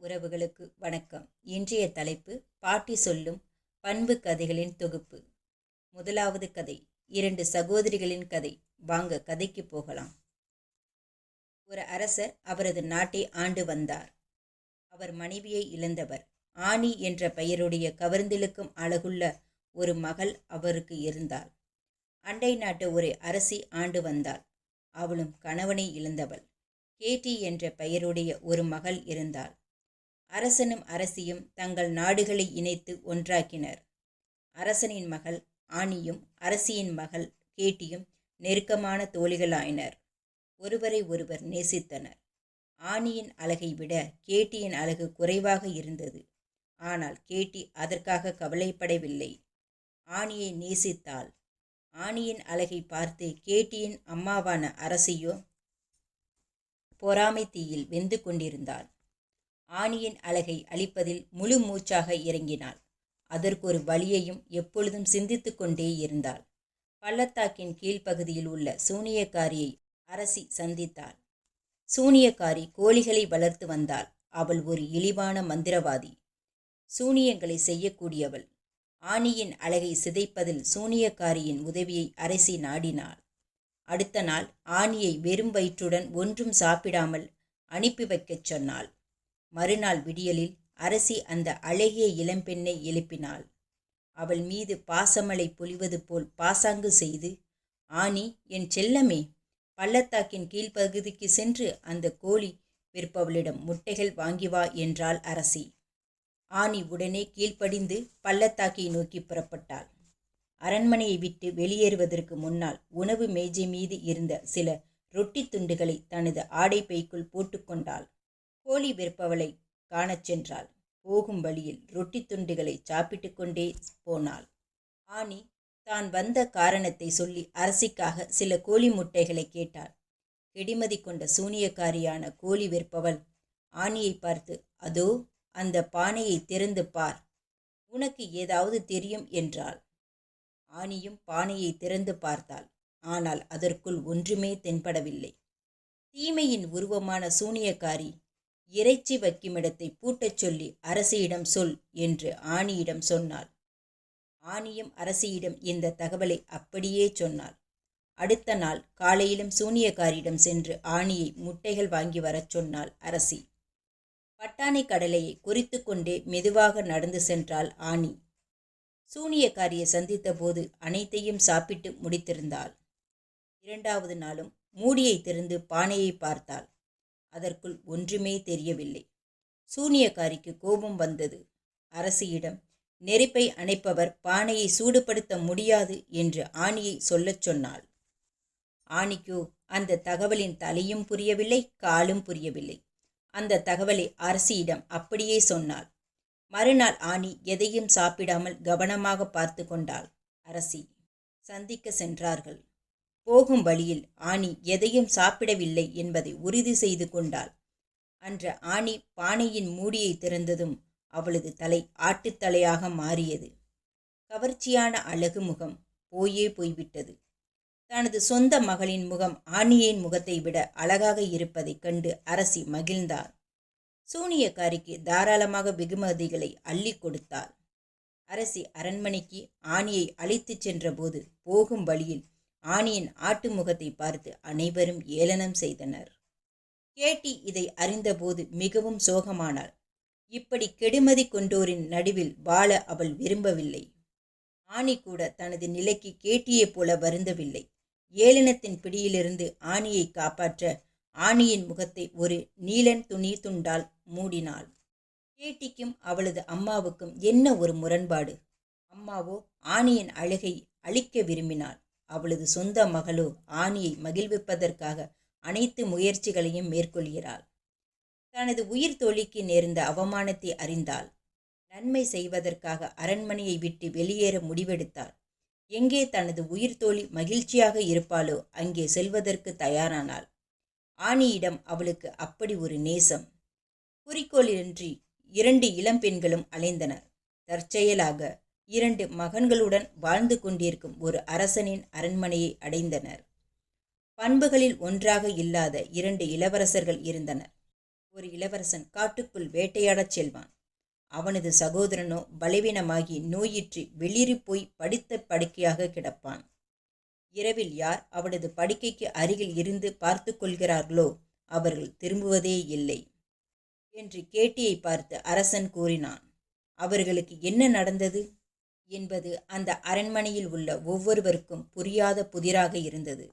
உறவுகளுக்கு வணக்கம். இன்றைய தலைப்பு பாட்டி சொல்லும் பண்பு கதைகளின் தொகுப்பு. முதலாவது கதை, 2 சகோதரிகளின் கதை. வாங்க கதைக்கு போகலாம். ஒரு அரசர் அவரது நாட்டை ஆண்டு வந்தார். அவர் மனைவியை இழந்தவர். ஆனி என்ற பெயருடைய கவர்ந்திழுக்கும் அழகுள்ள ஒரு மகள் அவருக்கு இருந்தாள். அண்டை நாட்டு ஒரு அரசி ஆண்டு வந்தாள். அவளும் கணவனை இழந்தவள். கேட்டி என்ற பெயருடைய ஒரு மகள் இருந்தாள். அரசனும் அரசியும் தங்கள் நாடுகளை இணைத்து ஒன்றாக்கினர். அரசனின் மகள் ஆனியும் அரசியின் மகள் கேட்டியும் நெருக்கமான தோழிகளாயினர். ஒருவரை ஒருவர் நேசித்தனர். ஆனியின் அழகை விட கேட்டியின் அழகு குறைவாக இருந்தது. ஆனால் கேட்டி அதற்காக கவலைப்படவில்லை. ஆனியை நேசித்தாள். ஆனியின் அழகை பார்த்து கேட்டியின் அம்மாவான அரசியோ பொறாமை தீயில் வெந்து கொண்டிருந்தாள். ஆனியின் அழகை அழிப்பதில் முழு மூச்சாக இறங்கினாள். அதற்கொரு வழியையும் எப்பொழுதும் சிந்தித்து கொண்டே இருந்தாள். பள்ளத்தாக்கின் கீழ்ப்பகுதியில் உள்ள சூனியக்காரியை அரசி சந்தித்தாள். சூனியக்காரி கோழிகளை வளர்த்து வந்தாள். அவள் ஒரு இழிவான மந்திரவாதி. சூனியங்களை செய்யக்கூடியவள். ஆனியின் அழகை சிதைப்பதில் சூனியக்காரியின் உதவியை அரசி நாடினாள். அடுத்த நாள் ஆனியை வெறும் வயிற்றுடன் ஒன்றும் சாப்பிடாமல் அனுப்பி வைக்கச் சொன்னாள். மறுநாள் விடியலில் அரசி அந்த அழகிய இளம்பெண்ணை எழுப்பினாள். அவள் மீது பாசமழை பொழிவது போல் பாசாங்கு செய்து, ஆனி, என் செல்லமே, பள்ளத்தாக்கின் கீழ்ப்பகுதிக்கு சென்று அந்த கோழி விற்பவளிடம் முட்டைகள் வாங்கி வா என்றாள் அரசி. ஆனி உடனே கீழ்ப்படிந்து பள்ளத்தாக்கை நோக்கி புறப்பட்டாள். அரண்மனையை விட்டு வெளியேறுவதற்கு முன்னால் உணவு மேஜை மீது இருந்த சில ரொட்டி துண்டுகளை தனது ஆடை பைக்குள் போட்டுக்கொண்டாள். கோழி விற்பவளை காணச் சென்றாள். போகும் வழியில் ரொட்டி துண்டுகளை சாப்பிட்டு கொண்டே போனாள். ஆனி தான் வந்த காரணத்தை சொல்லி அரசிக்காக சில கோழி முட்டைகளை கேட்டாள். கெடிமதி கொண்ட சூனியக்காரியான கோழி விற்பவள் ஆனியை பார்த்து, அதோ அந்த பானையை திறந்து பார், உனக்கு ஏதாவது தெரியும் என்றாள். ஆனியும் பானையை திறந்து பார்த்தாள். ஆனால் அதற்குள் ஒன்றுமே தென்படவில்லை. தீமையின் உருவமான சூனியக்காரி, இறைச்சி வைக்குமிடத்தை பூட்டச் சொல்லி அரசியிடம் சொல் என்று ஆனியிடம் சொன்னாள். ஆனியும் அரசியிடம் இந்த தகவலை அப்படியே சொன்னாள். அடுத்த நாள் காலையிலும் சூனியக்காரியிடம் சென்று ஆனியை முட்டைகள் வாங்கி வரச் சொன்னாள் அரசி. பட்டாணி கடலையை குறித்து கொண்டே மெதுவாக நடந்து சென்றாள் ஆனி. சூனியக்காரியை சந்தித்த போது அனைத்தையும் சாப்பிட்டு முடித்திருந்தாள். 2வது நாளும் மூடியை திறந்து பானையை பார்த்தாள். அதற்குள் ஒன்றுமே தெரியவில்லை. சூனியக்காரிக்கு கோபம் வந்தது. அரசியிடம் நெருப்பை அணைப்பவர் பானையை சூடுபடுத்த முடியாது என்று ஆனியை சொல்லச் சொன்னாள். ஆனிக்கோ அந்த தகவலின் தலையும் புரியவில்லை, காலும் புரியவில்லை. அந்த தகவலை அரசியிடம் அப்படியே சொன்னாள். மறுநாள் ஆனி எதையும் சாப்பிடாமல் கவனமாக பார்த்து கொண்டாள். அரசி சந்திக்க சென்றார்கள். போகும் வழியில் ஆனி எதையும் சாப்பிடவில்லை என்பதை உறுதி செய்து கொண்டாள். அன்று ஆனி பானையின் மூடியை திறந்ததும் அவளது தலை ஆட்டுத்தலையாக மாறியது. கவர்ச்சியான அழகு முகம் போய்விட்டது. தனது சொந்த மகளின் முகம் ஆனியின் முகத்தை விட அழகாக இருப்பதைக் கண்டு அரசி மகிழ்ந்தார். சூனியக்காரிக்கு தாராளமாக வெகுமதிகளை அள்ளி கொடுத்தாள். அரசி அரண்மனைக்கு ஆனியை அழைத்துச் சென்றபோது போகும் வழியில் ஆனியின் ஆட்டு முகத்தை பார்த்து அனைவரும் ஏளனம் செய்தனர். கேட்டி இதை அறிந்தபோது மிகவும் சோகமானாள். இப்படி கெடுமதி கொண்டோரின் நடுவில் வாழ அவள் விரும்பவில்லை. ஆனி கூட தனது நிலைக்கு கேட்டியைப் போல வருந்தவில்லை. ஏளனத்தின் பிடியிலிருந்து ஆனியை காப்பாற்ற ஆனியின் முகத்தை ஒரு நீலன் துணி துண்டால் மூடினாள். கேட்டிக்கும் அவளது அம்மாவுக்கும் என்ன ஒரு முரண்பாடு! அம்மாவோ ஆனியின் அழகை அழிக்க விரும்பினாள். அவளது சொந்த மகளோ ஆனியை மகிழ்விப்பதற்காக அனைத்து முயற்சிகளையும் மேற்கொள்கிறாள். தனது உயிர் தோழிக்கு நேர்ந்த அவமானத்தை அறிந்தாள். நன்மை செய்வதற்காக அரண்மனையை விட்டு வெளியேற முடிவெடுத்தாள். எங்கே தனது உயிர் தோழி மகிழ்ச்சியாக இருப்பாளோ அங்கே செல்வதற்கு தயாரானாள். ஆனியிடம் அவளுக்கு அப்படி ஒரு நேசம். குறிக்கோளின்றி 2 இளம்பெண்களும் அலைந்தனர். தற்செயலாக 2 மகன்களுடன் வாழ்ந்து கொண்டிருக்கும் ஒரு அரசனின் அரண்மனையை அடைந்தனர். பண்புகளில் ஒன்றாக இல்லாத 2 இளவரசர்கள் இருந்தனர். ஒரு இளவரசன் காட்டுக்குள் வேட்டையாடச் செல்வான். அவனது சகோதரனோ பலவீனமாகி நோயிற்று வெளிரி போய் படுத்த படுக்கையாக கிடப்பான். இரவில் யார் அவனது படுக்கைக்கு அருகில் இருந்து பார்த்து கொள்கிறார்களோ அவர்கள் திரும்புவதே இல்லை என்று கேட்டியை பார்த்து அரசன் கூறினான். அவர்களுக்கு என்ன நடந்தது என்பது அந்த அரண்மனையில் உள்ள ஒவ்வொருவருக்கும் புரியாத புதிராக இருந்தது.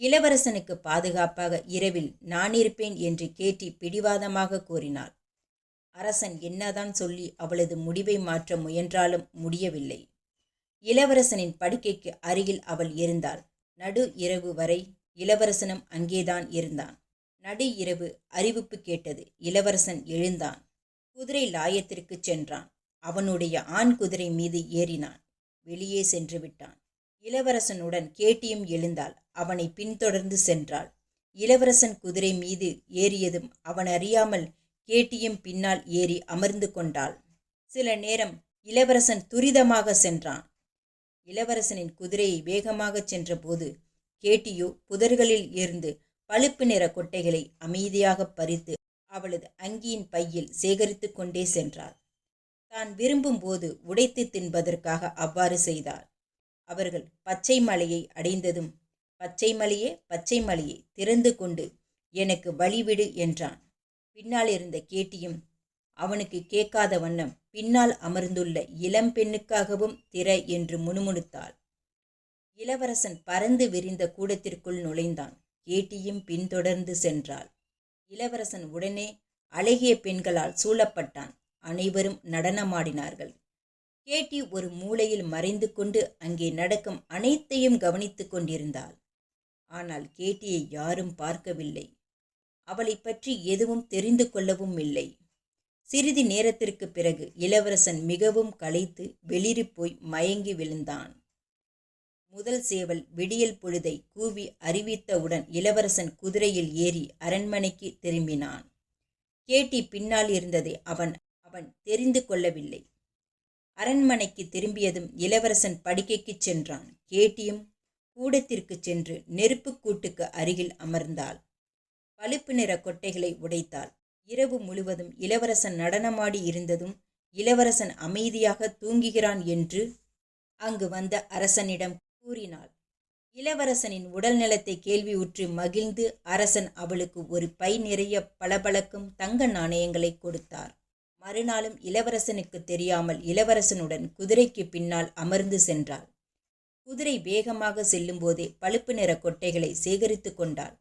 இளவரசனுக்கு பாதுகாப்பாக இரவில் நான் இருப்பேன் என்று கேட்டி பிடிவாதமாக கூறினாள். அரசன் என்னதான் சொல்லி அவளது முடிவை மாற்ற முயன்றாலும் முடியவில்லை. இளவரசனின் படுக்கைக்கு அருகில் அவள் இருந்தாள். நடு இரவு வரை இளவரசனும் அங்கேதான் இருந்தான். நடு இரவு அறிவிப்பு கேட்டது. இளவரசன் எழுந்தான். குதிரை லாயத்திற்கு சென்றான். அவனுடைய ஆண் குதிரை மீது ஏறினான். வெளியே சென்று விட்டான். இளவரசனுடன் கேட்டியும் எழுந்தாள். அவனை பின்தொடர்ந்து சென்றாள். இளவரசன் குதிரை மீது ஏறியதும் அவன் அறியாமல் கேட்டியும் பின்னால் ஏறி அமர்ந்து கொண்டாள். சில நேரம் இளவரசன் துரிதமாக சென்றான். இளவரசனின் குதிரையை வேகமாகச் சென்றபோது கேட்டியோ புதர்களில் இருந்து பழுப்பு நிற கொட்டைகளை அமைதியாக பறித்து அவளது அங்கியின் பையில் சேகரித்து கொண்டே சென்றாள். தான் விரும்பும் போது உடைத்து தின்பதற்காக அவ்வாறு செய்தாள். அவர்கள் பச்சை மலையை அடைந்ததும், பச்சை மலையே பச்சை மலையே திறந்து கொண்டு எனக்கு வழிவிடு என்றான். பின்னால் இருந்த கேட்டியும் அவனுக்கு கேட்காத வண்ணம் பின்னால் அமர்ந்துள்ள இளம்பெண்ணுக்காகவும் திற என்று முணுமுணுத்தாள். இளவரசன் பறந்து விரிந்த கூடத்திற்குள் நுழைந்தான். கேட்டியும் பின்தொடர்ந்து சென்றாள். இளவரசன் உடனே அழகிய பெண்களால் சூழப்பட்டான். அனைவரும் நடனமாடினார்கள். கேட்டி ஒரு மூலையில் மறைந்து கொண்டு அங்கே நடக்கும் அனைத்தையும் கவனித்து கொண்டிருந்தாள். ஆனால் கேட்டியை யாரும் பார்க்கவில்லை. அவளை பற்றி எதுவும் தெரிந்து கொள்ளவும் இல்லை. சிறிது நேரத்திற்கு பிறகு இளவரசன் மிகவும் களைத்து வெளிரி போய் மயங்கி விழுந்தான். முதல் சேவல் விடியல் பொழுதை கூவி அறிவித்தவுடன் இளவரசன் குதிரையில் ஏறி அரண்மனைக்கு திரும்பினான். கேட்டி பின்னால் இருந்ததை அவன் தெரிந்து கொள்ளவில்லை. அரண்மனைக்கு திரும்பியதும் இளவரசன் படுக்கைக்கு சென்றான். கேட்டியும் கூடத்திற்கு சென்று நெருப்பு கூட்டுக்கு அருகில் அமர்ந்தாள். பழுப்பு நிற கொட்டைகளை உடைத்தாள். இரவு முழுவதும் இளவரசன் நடனமாடி இருந்ததும் இளவரசன் அமைதியாக தூங்குகிறான் என்று அங்கு வந்த அரசனிடம் கூறினாள். இளவரசனின் உடல் நலத்தை கேள்வியுற்று மகிழ்ந்து அரசன் அவளுக்கு ஒரு பை நிறைய பளபளக்கும் தங்க நாணயங்களை கொடுத்தார். மறுநாளும் இளவரசனுக்கு தெரியாமல் இளவரசனுடன் குதிரைக்கு பின்னால் அமர்ந்து சென்றாள். குதிரை வேகமாக செல்லும் போதே பழுப்பு நிற கொட்டைகளை சேகரித்து கொண்டாள்.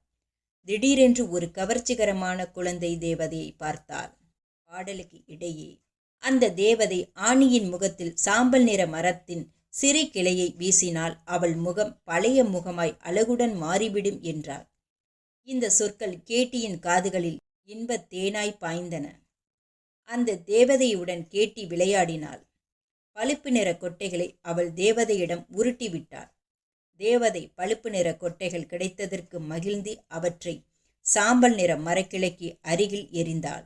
திடீரென்று ஒரு கவர்ச்சிகரமான குழந்தை தேவதையை பார்த்தாள். பாடலுக்கு இடையே அந்த தேவதை ஆணியின் முகத்தில் சாம்பல் நிற மரத்தின் சிறு கிளையை வீசினால் அவள் முகம் பழைய முகமாய் அழகுடன் மாறிவிடும் என்றாள். இந்த சொற்கள் கேட்டியின் காதுகளில் இன்பத் தேனாய் பாய்ந்தன. அந்த தேவதையுடன் கேட்டி விளையாடினாள். பழுப்பு நிற கொட்டைகளை அவள் தேவதையிடம் உருட்டிவிட்டாள். தேவதை பழுப்பு நிற கொட்டைகள் கிடைத்ததற்கு மகிழ்ந்து அவற்றை சாம்பல் நிற மரக்கிளைக்கு அருகில் எறிந்தாள்.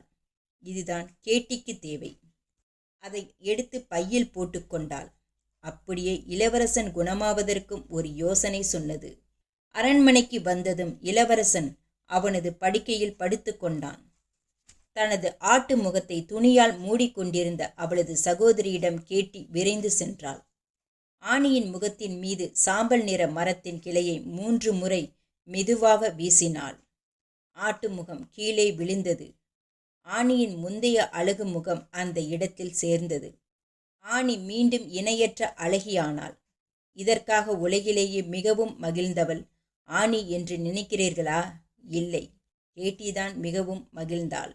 இதுதான் கேட்டிக்கு தேவை. அதை எடுத்து பையில் போட்டுக்கொண்டாள். அப்படியே இளவரசன் குணமாவதற்கும் ஒரு யோசனை சொன்னது. அரண்மனைக்கு வந்ததும் இளவரசன் அவனது படுக்கையில் படுத்து கொண்டான். தனது ஆட்டு முகத்தை துணியால் மூடிக்கொண்டிருந்த அவளது சகோதரியிடம் கேட்டி விரைந்து சென்றாள். ஆணியின் முகத்தின் மீது சாம்பல் நிற மரத்தின் கிளையை 3 முறை மெதுவாக வீசினாள். ஆட்டு முகம் கீழே விழுந்தது. ஆணியின் முந்தைய அழகு முகம் அந்த இடத்தில் சேர்ந்தது. ஆணி மீண்டும் இணையற்ற அழகியானாள். இதற்காக உலகிலேயே மிகவும் மகிழ்ந்தவள் ஆணி என்று நினைக்கிறீர்களா? இல்லை, கேட்டிதான் மிகவும் மகிழ்ந்தாள்.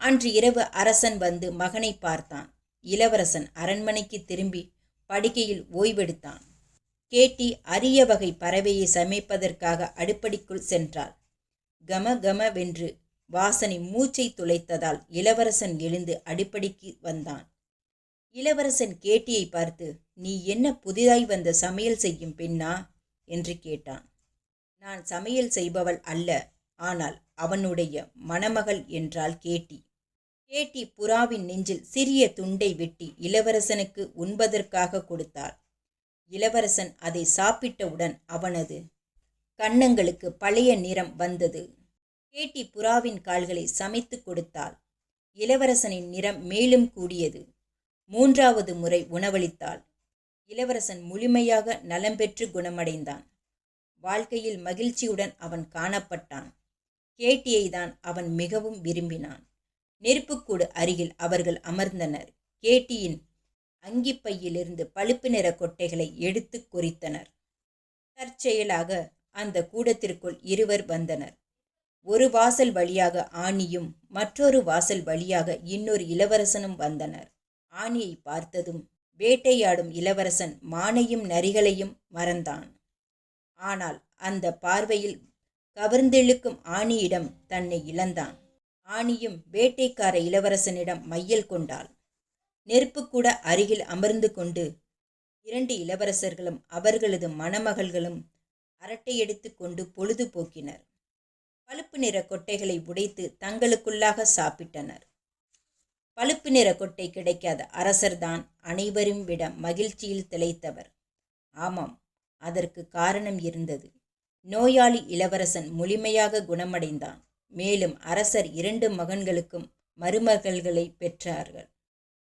அன்று இரவு அரசன் வந்து மகனை பார்த்தான். இளவரசன் அரண்மனைக்கு திரும்பி படுக்கையில் ஓய்வெடுத்தான். கேட்டி அரிய வகை பறவையை சமைப்பதற்காக அடுப்படிக்குள் சென்றாள். கம கமவென்று வாசனை மூச்சை துளைத்ததால் இளவரசன் எழுந்து அடுப்படிக்கு வந்தான். இளவரசன் கேட்டியை பார்த்து, நீ என்ன புதிதாய் வந்த சமையல் செய்யும் பெண்ணா என்று கேட்டான். நான் சமையல் செய்பவள் அல்ல, ஆனால் அவனுடைய மணமகள் என்றாள் கேட்டி. கேட்டி புறாவின் நெஞ்சில் சிறிய துண்டை வெட்டி இளவரசனுக்கு உண்பதற்காக கொடுத்தாள். இளவரசன் அதை சாப்பிட்டவுடன் அவனது கன்னங்களுக்கு பழைய நிறம் வந்தது. கேட்டி புறாவின் கால்களை சமைத்து கொடுத்தாள். இளவரசனின் நிறம் மேலும் கூடியது. 3வது முறை உணவளித்தாள். இளவரசன் முழுமையாக நலம் பெற்று குணமடைந்தான். வாழ்க்கையில் மகிழ்ச்சியுடன் அவன் காணப்பட்டான். கேட்டியை தான் அவன் மிகவும் விரும்பினான். நெருப்புக்கூடு அருகில் அவர்கள் அமர்ந்தனர். கேட்டியின் அங்கிப்பையிலிருந்து பழுப்பு நிற கொட்டைகளை எடுத்து கொறித்தனர். தற்செயலாக அந்த கூடத்திற்குள் இருவர் வந்தனர். ஒரு வாசல் வழியாக ஆணியும் மற்றொரு வாசல் வழியாக இன்னொரு இளவரசனும் வந்தனர். ஆணியை பார்த்ததும் வேட்டையாடும் இளவரசன் மானையும் நரிகளையும் மறந்தான். ஆனால் அந்த பார்வையில் கவர்ந்தெழுக்கும் ஆணியிடம் தன்னை இழந்தான். ஆணியும் வேட்டைக்கார இளவரசனிடம் மையல் கொண்டாள். நெருப்புக்கூட அருகில் அமர்ந்து கொண்டு 2 இளவரசர்களும் அவர்களது மணமகள்களும் அரட்டையெடுத்து கொண்டு பொழுது போக்கினர். பழுப்பு நிற கொட்டைகளை உடைத்து தங்களுக்குள்ளாக சாப்பிட்டனர். பழுப்பு நிற கொட்டை கிடைக்காத அரசர்தான் அனைவரும் விட மகிழ்ச்சியில் திளைத்தவர். ஆமாம், அதற்கு காரணம் இருந்தது. நோயாளி இளவரசன் முழுமையாக குணமடைந்தான். மேலும் அரசர் 2 மகன்களுக்கும் மருமகள்களை பெற்றார்கள்.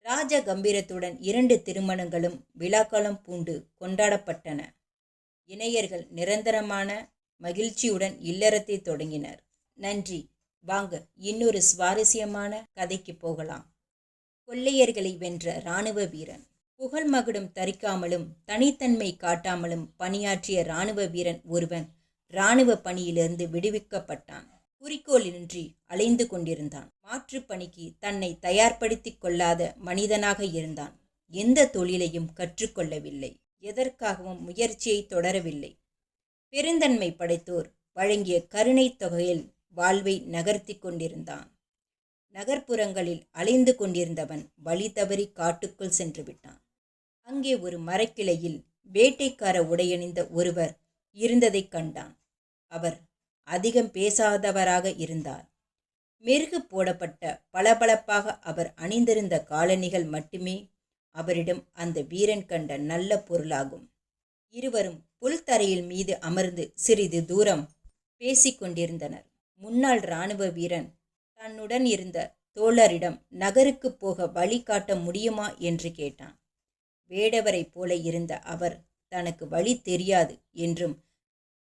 ராஜ கம்பீரத்துடன் 2 திருமணங்களும் விழாக்காலம் பூண்டு கொண்டாடப்பட்டன. இணையர்கள் நிரந்தரமான மகிழ்ச்சியுடன் இல்லறத்தை தொடங்கினர். நன்றி. வாங்க இன்னொரு சுவாரஸ்யமான கதைக்கு போகலாம். கொள்ளையர்களை வென்ற இராணுவ வீரன். புகழ் மகுடம் தரிக்காமலும் தனித்தன்மை காட்டாமலும் பணியாற்றிய இராணுவ வீரன் ஒருவன் இராணுவ பணியிலிருந்து விடுவிக்கப்பட்டான். குறிக்கோளின்றி அலைந்து கொண்டிருந்தான். மாற்றுப் பணிக்கு தன்னை தயார்படுத்திக் கொள்ளாத மனிதனாக இருந்தான். எந்த தொழிலையும் கற்றுக்கொள்ளவில்லை. எதற்காகவும் முயற்சியை தொடரவில்லை. பெருந்தன்மை படைத்தோர் வழங்கிய கருணை தொகையில் வாழ்வை நகர்த்தி கொண்டிருந்தான். நகர்ப்புறங்களில் அலைந்து கொண்டிருந்தவன் வழி தவறி காட்டுக்குள் சென்று விட்டான். அங்கே ஒரு மரக்கிளையில் வேட்டைக்கார உடையணிந்த ஒருவர் இருந்ததைக் கண்டான். அவர் அதிகம் பேசாதவராக இருந்தார். மெருகு போடப்பட்ட பளபளப்பாக அவர் அணிந்திருந்த காலணிகள் மட்டுமே அவரிடம் அந்த வீரன் கண்ட நல்ல பொருளாகும். இருவரும் புல்தரையில் மீது அமர்ந்து சிறிது தூரம் பேசிக்கொண்டிருந்தனர். முன்னாள் இராணுவ வீரன் தன்னுடன் இருந்த தோழரிடம் நகருக்கு போக வழி காட்ட முடியுமா என்று கேட்டான். வேடவரைப் போல இருந்த அவர் தனக்கு வழி தெரியாது என்றும்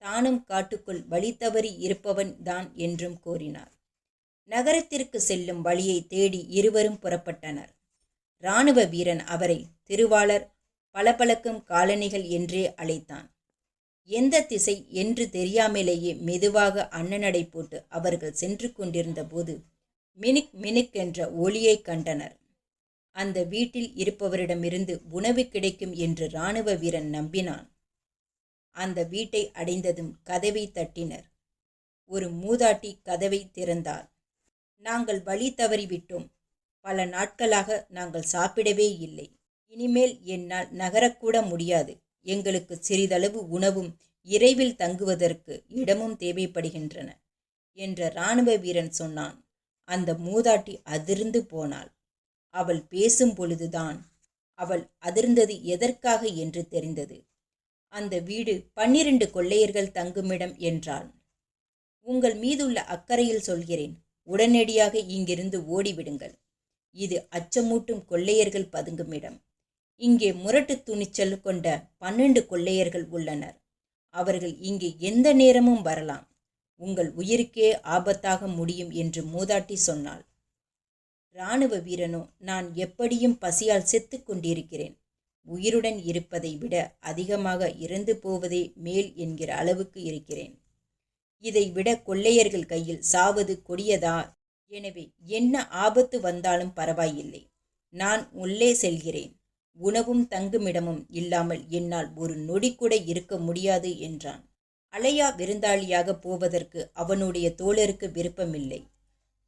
தானும் காட்டுக்குள் வழி தவறி இருப்பவன் தான் என்றும் கூறினார். நகரத்திற்கு செல்லும் வழியை தேடி இருவரும் புறப்பட்டனர். இராணுவ வீரன் அவரை திருவாளர் பளபளக்கும் காலணிகள் என்றே அழைத்தான். எந்த திசை என்று தெரியாமலேயே மெதுவாக அன்னநடை போட்டு அவர்கள் சென்று கொண்டிருந்த போது மினுக் மினுக் என்ற ஒளியை கண்டனர். அந்த வீட்டில் இருப்பவரிடமிருந்து உணவு கிடைக்கும் என்று இராணுவ வீரன் நம்பினான். அந்த வீட்டை அடைந்ததும் கதவை தட்டினர். ஒரு மூதாட்டி கதவை திறந்தாள். நாங்கள் வழி தவறிவிட்டோம். பல நாட்களாக நாங்கள் சாப்பிடவே இல்லை. இனிமேல் என்னால் நகரக்கூட முடியாது. எங்களுக்கு சிறிதளவு உணவும் இறைவில் தங்குவதற்கு இடமும் தேவைப்படுகின்றன என்ற இராணுவ வீரன் சொன்னான். அந்த மூதாட்டி அதிர்ந்து போனாள். அவள் பேசும் பொழுதுதான் அவள் அதிர்ந்தது எதற்காக என்று தெரிந்தது. அந்த வீடு 12 கொள்ளையர்கள் தங்குமிடம் என்றாள். உங்கள் மீதுள்ள அக்கறையில் சொல்கிறேன். உடனடியாக இங்கிருந்து ஓடிவிடுங்கள். இது அச்சமூட்டும் கொள்ளையர்கள் பதுங்குமிடம். இங்கே முரட்டு துணிச்சல் கொண்ட 12 கொள்ளையர்கள் உள்ளனர். அவர்கள் இங்கே எந்த நேரமும் வரலாம். உங்கள் உயிருக்கே ஆபத்தாக முடியும் என்று மூதாட்டி சொன்னாள். இராணுவ வீரனோ, நான் எப்படியும் பசியால் செத்து கொண்டிருக்கிறேன். உயிருடன் இருப்பதை விட அதிகமாக இறந்து போவதே மேல் என்கிற அளவுக்கு இருக்கிறேன். இதை விட கொள்ளையர்கள் கையில் சாவது கொடியதா? எனவே என்ன ஆபத்து வந்தாலும் பரவாயில்லை. நான் உள்ளே செல்கிறேன். உணவும் தங்குமிடமும் இல்லாமல் என்னால் ஒரு நொடி கூட இருக்க முடியாது என்றான். அலையா விருந்தாளியாக போவதற்கு அவனுடைய தோழருக்கு விருப்பமில்லை.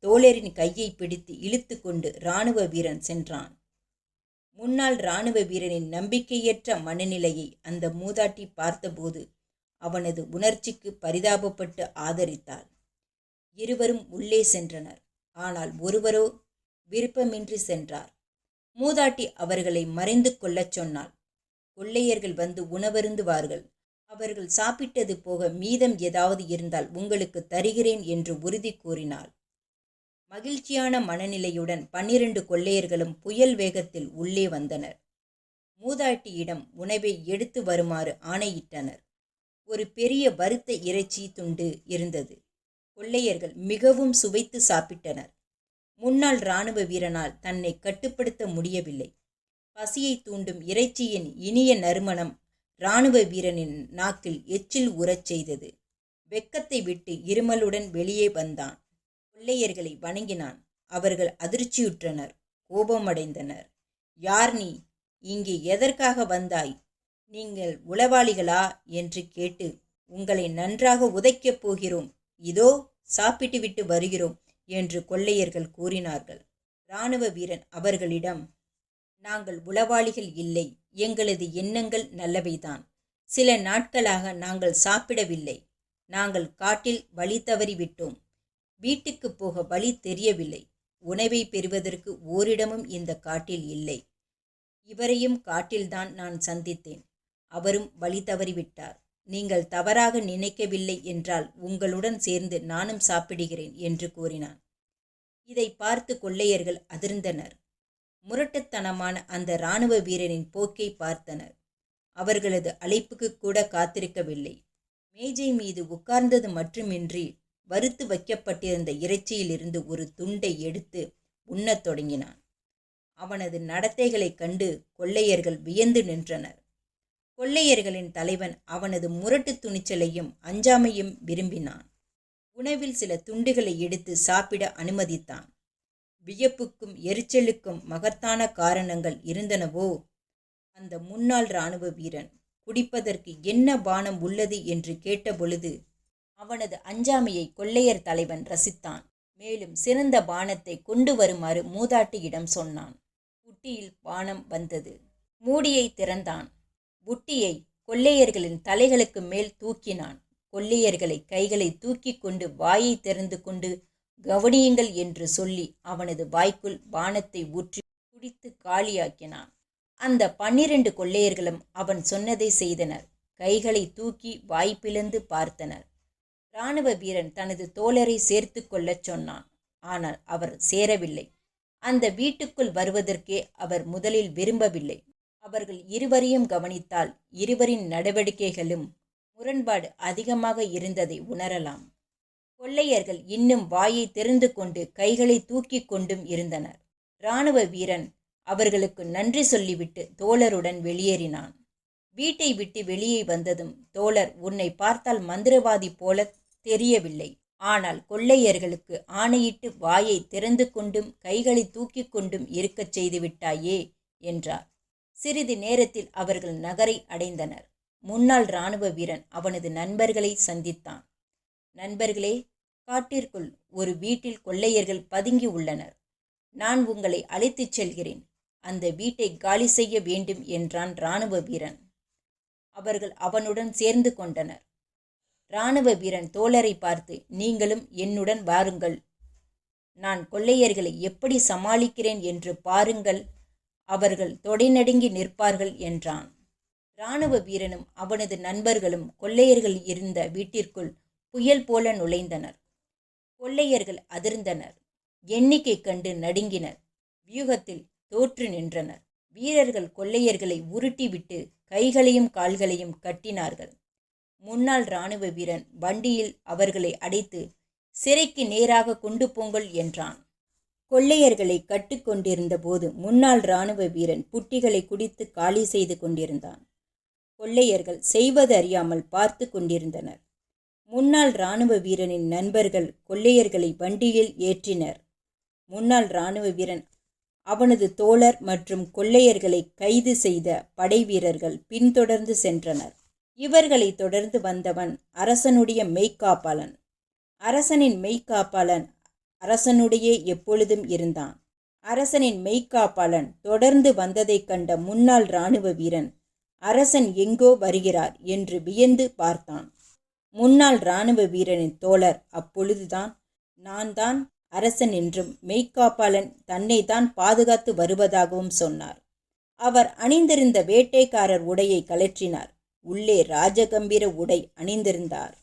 தோழரின் கையை பிடித்து இழுத்து கொண்டு இராணுவ வீரன் சென்றான். முன்னாள் இராணுவ வீரனின் நம்பிக்கையற்ற மனநிலையை அந்த மூதாட்டி பார்த்தபோது அவனது உணர்ச்சிக்கு பரிதாபப்பட்டு ஆதரித்தாள். இருவரும் உள்ளே சென்றனர். ஆனால் ஒருவரோ விருப்பமின்றி சென்றார். மூதாட்டி அவர்களை மறைந்து கொள்ளச் சொன்னாள். கொள்ளையர்கள் வந்து உணவருந்துவார்கள். அவர்கள் சாப்பிட்டது போக மீதம் ஏதாவது இருந்தால் உங்களுக்கு தருகிறேன் என்று உறுதி கூறினாள். மகிழ்ச்சியான மனநிலையுடன் 12 கொள்ளையர்களும் புயல் வேகத்தில் உள்ளே வந்தனர். மூதாட்டியிடம் உணவை எடுத்து வருமாறு ஆணையிட்டனர். ஒரு பெரிய வறுத்த இறைச்சி துண்டு இருந்தது. கொள்ளையர்கள் மிகவும் சுவைத்து சாப்பிட்டனர். முன்னாள் இராணுவ வீரனால் தன்னை கட்டுப்படுத்த முடியவில்லை. பசியை தூண்டும் இறைச்சியின் இனிய நறுமணம் இராணுவ வீரனின் நாக்கில் எச்சில் ஊறச் செய்தது. வெக்கத்தை விட்டு இருமலுடன் வெளியே வந்தான். கொள்ளையர்களை வணங்கினான். அவர்கள் அதிர்ச்சியுற்றனர், கோபமடைந்தனர். யார் நீ? இங்கே எதற்காக வந்தாய்? நீங்கள் உளவாளிகளா என்று கேட்டு உங்களை நன்றாக உதைக்கப் போகிறோம். இதோ சாப்பிட்டுவிட்டு வருகிறோம் என்று கொள்ளையர்கள் கூறினார்கள். இராணுவ வீரன் அவர்களிடம், நாங்கள் உளவாளிகள் இல்லை. எங்களது எண்ணங்கள் நல்லவைதான். சில நாட்களாக நாங்கள் சாப்பிடவில்லை. நாங்கள் காட்டில் வழி தவறிவிட்டோம். வீட்டுக்கு போக வழி தெரியவில்லை. உணவை பெறுவதற்கு ஓரிடமும் இந்த காட்டில் இல்லை. இவரையும் காட்டில்தான் நான் சந்தித்தேன். அவரும் வழி தவறிவிட்டார். நீங்கள் தவறாக நினைக்கவில்லை என்றால் உங்களுடன் சேர்ந்து நானும் சாப்பிடுகிறேன் என்று கூறினான். இதை பார்த்து கொள்ளையர்கள் அதிர்ந்தனர். முரட்டுத்தனமான அந்த இராணுவ வீரனின் போக்கை பார்த்தனர். அவர்களது அழைப்புக்கு கூட காத்திருக்கவில்லை. மேஜை மீது உட்கார்ந்தது மட்டுமின்றி வறுத்து வைக்கப்பட்டிருந்த இறைச்சியிலிருந்து ஒரு துண்டை எடுத்து உண்ணத் தொடங்கினான். அவனது நடத்தைகளைக் கண்டு கொள்ளையர்கள் வியந்து நின்றனர். கொள்ளையர்களின் தலைவன் அவனது முரட்டு துணிச்சலையும் அஞ்சாமையும் விரும்பினான். உணவில் சில துண்டுகளை எடுத்து சாப்பிட அனுமதித்தான். வியப்புக்கும் எரிச்சலுக்கும் மகத்தான காரணங்கள் இருந்தனவோ. அந்த முன்னாள் இராணுவ வீரன் குடிப்பதற்கு என்ன பானம் உள்ளது என்று கேட்டபொழுது அவனது அஞ்சாமையை கொள்ளையர் தலைவன் ரசித்தான். மேலும் சிறந்த பானத்தை கொண்டு வருமாறு மூதாட்டியிடம் சொன்னான். புட்டியில் பானம் வந்தது. மூடியை திறந்தான். புட்டியை கொள்ளையர்களின் தலைகளுக்கு மேல் தூக்கினான். கொள்ளையர்களை கைகளை தூக்கி கொண்டு வாயை திறந்து கொண்டு கவனியுங்கள் என்று சொல்லி அவனது வாய்க்குள் பானத்தை ஊற்றி குடித்து காலியாக்கினான். அந்த 12 கொள்ளையர்களும் அவன் சொன்னதை செய்தனர். கைகளை தூக்கி வாய்ப்பிழந்து பார்த்தனர். இராணுவ வீரன் தனது தோழரை சேர்த்து கொள்ளச் சொன்னான். ஆனால் அவர் சேரவில்லை. அந்த வீட்டுக்குள் வருவதற்கே அவர் முதலில் விரும்பவில்லை. அவர்கள் இருவரையும் கவனித்தால் இருவரின் நடவடிக்கைகளும் முரண்பாடு அதிகமாக இருந்ததை உணரலாம். கொள்ளையர்கள் இன்னும் வாயை திறந்து கொண்டு கைகளை தூக்கி கொண்டும் இருந்தனர். இராணுவ வீரன் அவர்களுக்கு நன்றி சொல்லிவிட்டு தோழருடன் வெளியேறினான். வீட்டை விட்டு வெளியே வந்ததும், தோழர், உன்னை பார்த்தால் மந்திரவாதி போல தெரியவில்லை. ஆனால் கொள்ளையர்களுக்கு ஆணையிட்டு வாயை திறந்து கொண்டும் கைகளை தூக்கி கொண்டும் இருக்கச் செய்துவிட்டாயே என்றார். சிறிது நேரத்தில் அவர்கள் நகரை அடைந்தனர். முன்னாள் இராணுவ வீரன் அவனது நண்பர்களை சந்தித்தான். நண்பர்களே, காட்டிற்குள் ஒரு வீட்டில் கொள்ளையர்கள் பதுங்கி உள்ளனர். நான் உங்களை அழைத்துச் செல்கிறேன். அந்த வீட்டை காலி செய்ய வேண்டும் என்றான் இராணுவ வீரன். அவர்கள் அவனுடன் சேர்ந்து கொண்டனர். இராணுவ வீரன் தோழரை பார்த்து, நீங்களும் என்னுடன் வாருங்கள். நான் கொள்ளையர்களை எப்படி சமாளிக்கிறேன் என்று பாருங்கள். அவர்கள் தொடைநடுங்கி நிற்பார்கள் என்றான். இராணுவ வீரனும் அவனது நண்பர்களும் கொள்ளையர்கள் இருந்த வீட்டிற்குள் புயல் போல நுழைந்தனர். கொள்ளையர்கள் அதிர்ந்தனர். எண்ணிக்கை கண்டு நடுங்கினர். வியூகத்தில் தோற்று நின்றனர். வீரர்கள் கொள்ளையர்களை உருட்டிவிட்டு கைகளையும் கால்களையும் கட்டினார்கள். முன்னாள் இராணுவ வீரன் வண்டியில் அவர்களை அடைத்து சிறைக்கு நேராக கொண்டு போங்கள் என்றான். கொள்ளையர்களை கட்டுக்கொண்டிருந்த போது முன்னாள் இராணுவ வீரன் புட்டிகளை குடித்து காலி செய்து கொண்டிருந்தான். கொள்ளையர்கள் செய்வது அறியாமல் பார்த்து கொண்டிருந்தனர். முன்னாள் இராணுவ வீரனின் நண்பர்கள் கொள்ளையர்களை வண்டியில் ஏற்றினர். முன்னாள் இராணுவ வீரன், அவனது தோழர் மற்றும் கொள்ளையர்களை கைது செய்த படை வீரர்கள் பின்தொடர்ந்து சென்றனர். இவர்களை தொடர்ந்து வந்தவன் அரசனுடைய மெய்க்காப்பாளன். அரசனின் மெய்க்காப்பாளன் அரசனுடைய எப்பொழுதும் இருந்தான். அரசனின் மெய்க்காப்பாளன் தொடர்ந்து வந்ததைக் கண்ட முன்னாள் இராணுவ வீரன், அரசன் எங்கோ வருகிறார் என்று வியந்து பார்த்தான். முன்னாள் இராணுவ வீரனின் தோழர் அப்பொழுதுதான், நான் தான் அரசன் என்றும் மெய்க்காப்பாளன் தன்னை தான் பாதுகாத்து வருவதாகவும் சொன்னார். அவர் அணிந்திருந்த வேட்டைக்காரர் உடையை கழற்றினார். உள்ளே ராஜகம்பீர உடை அணிந்திருந்தார்.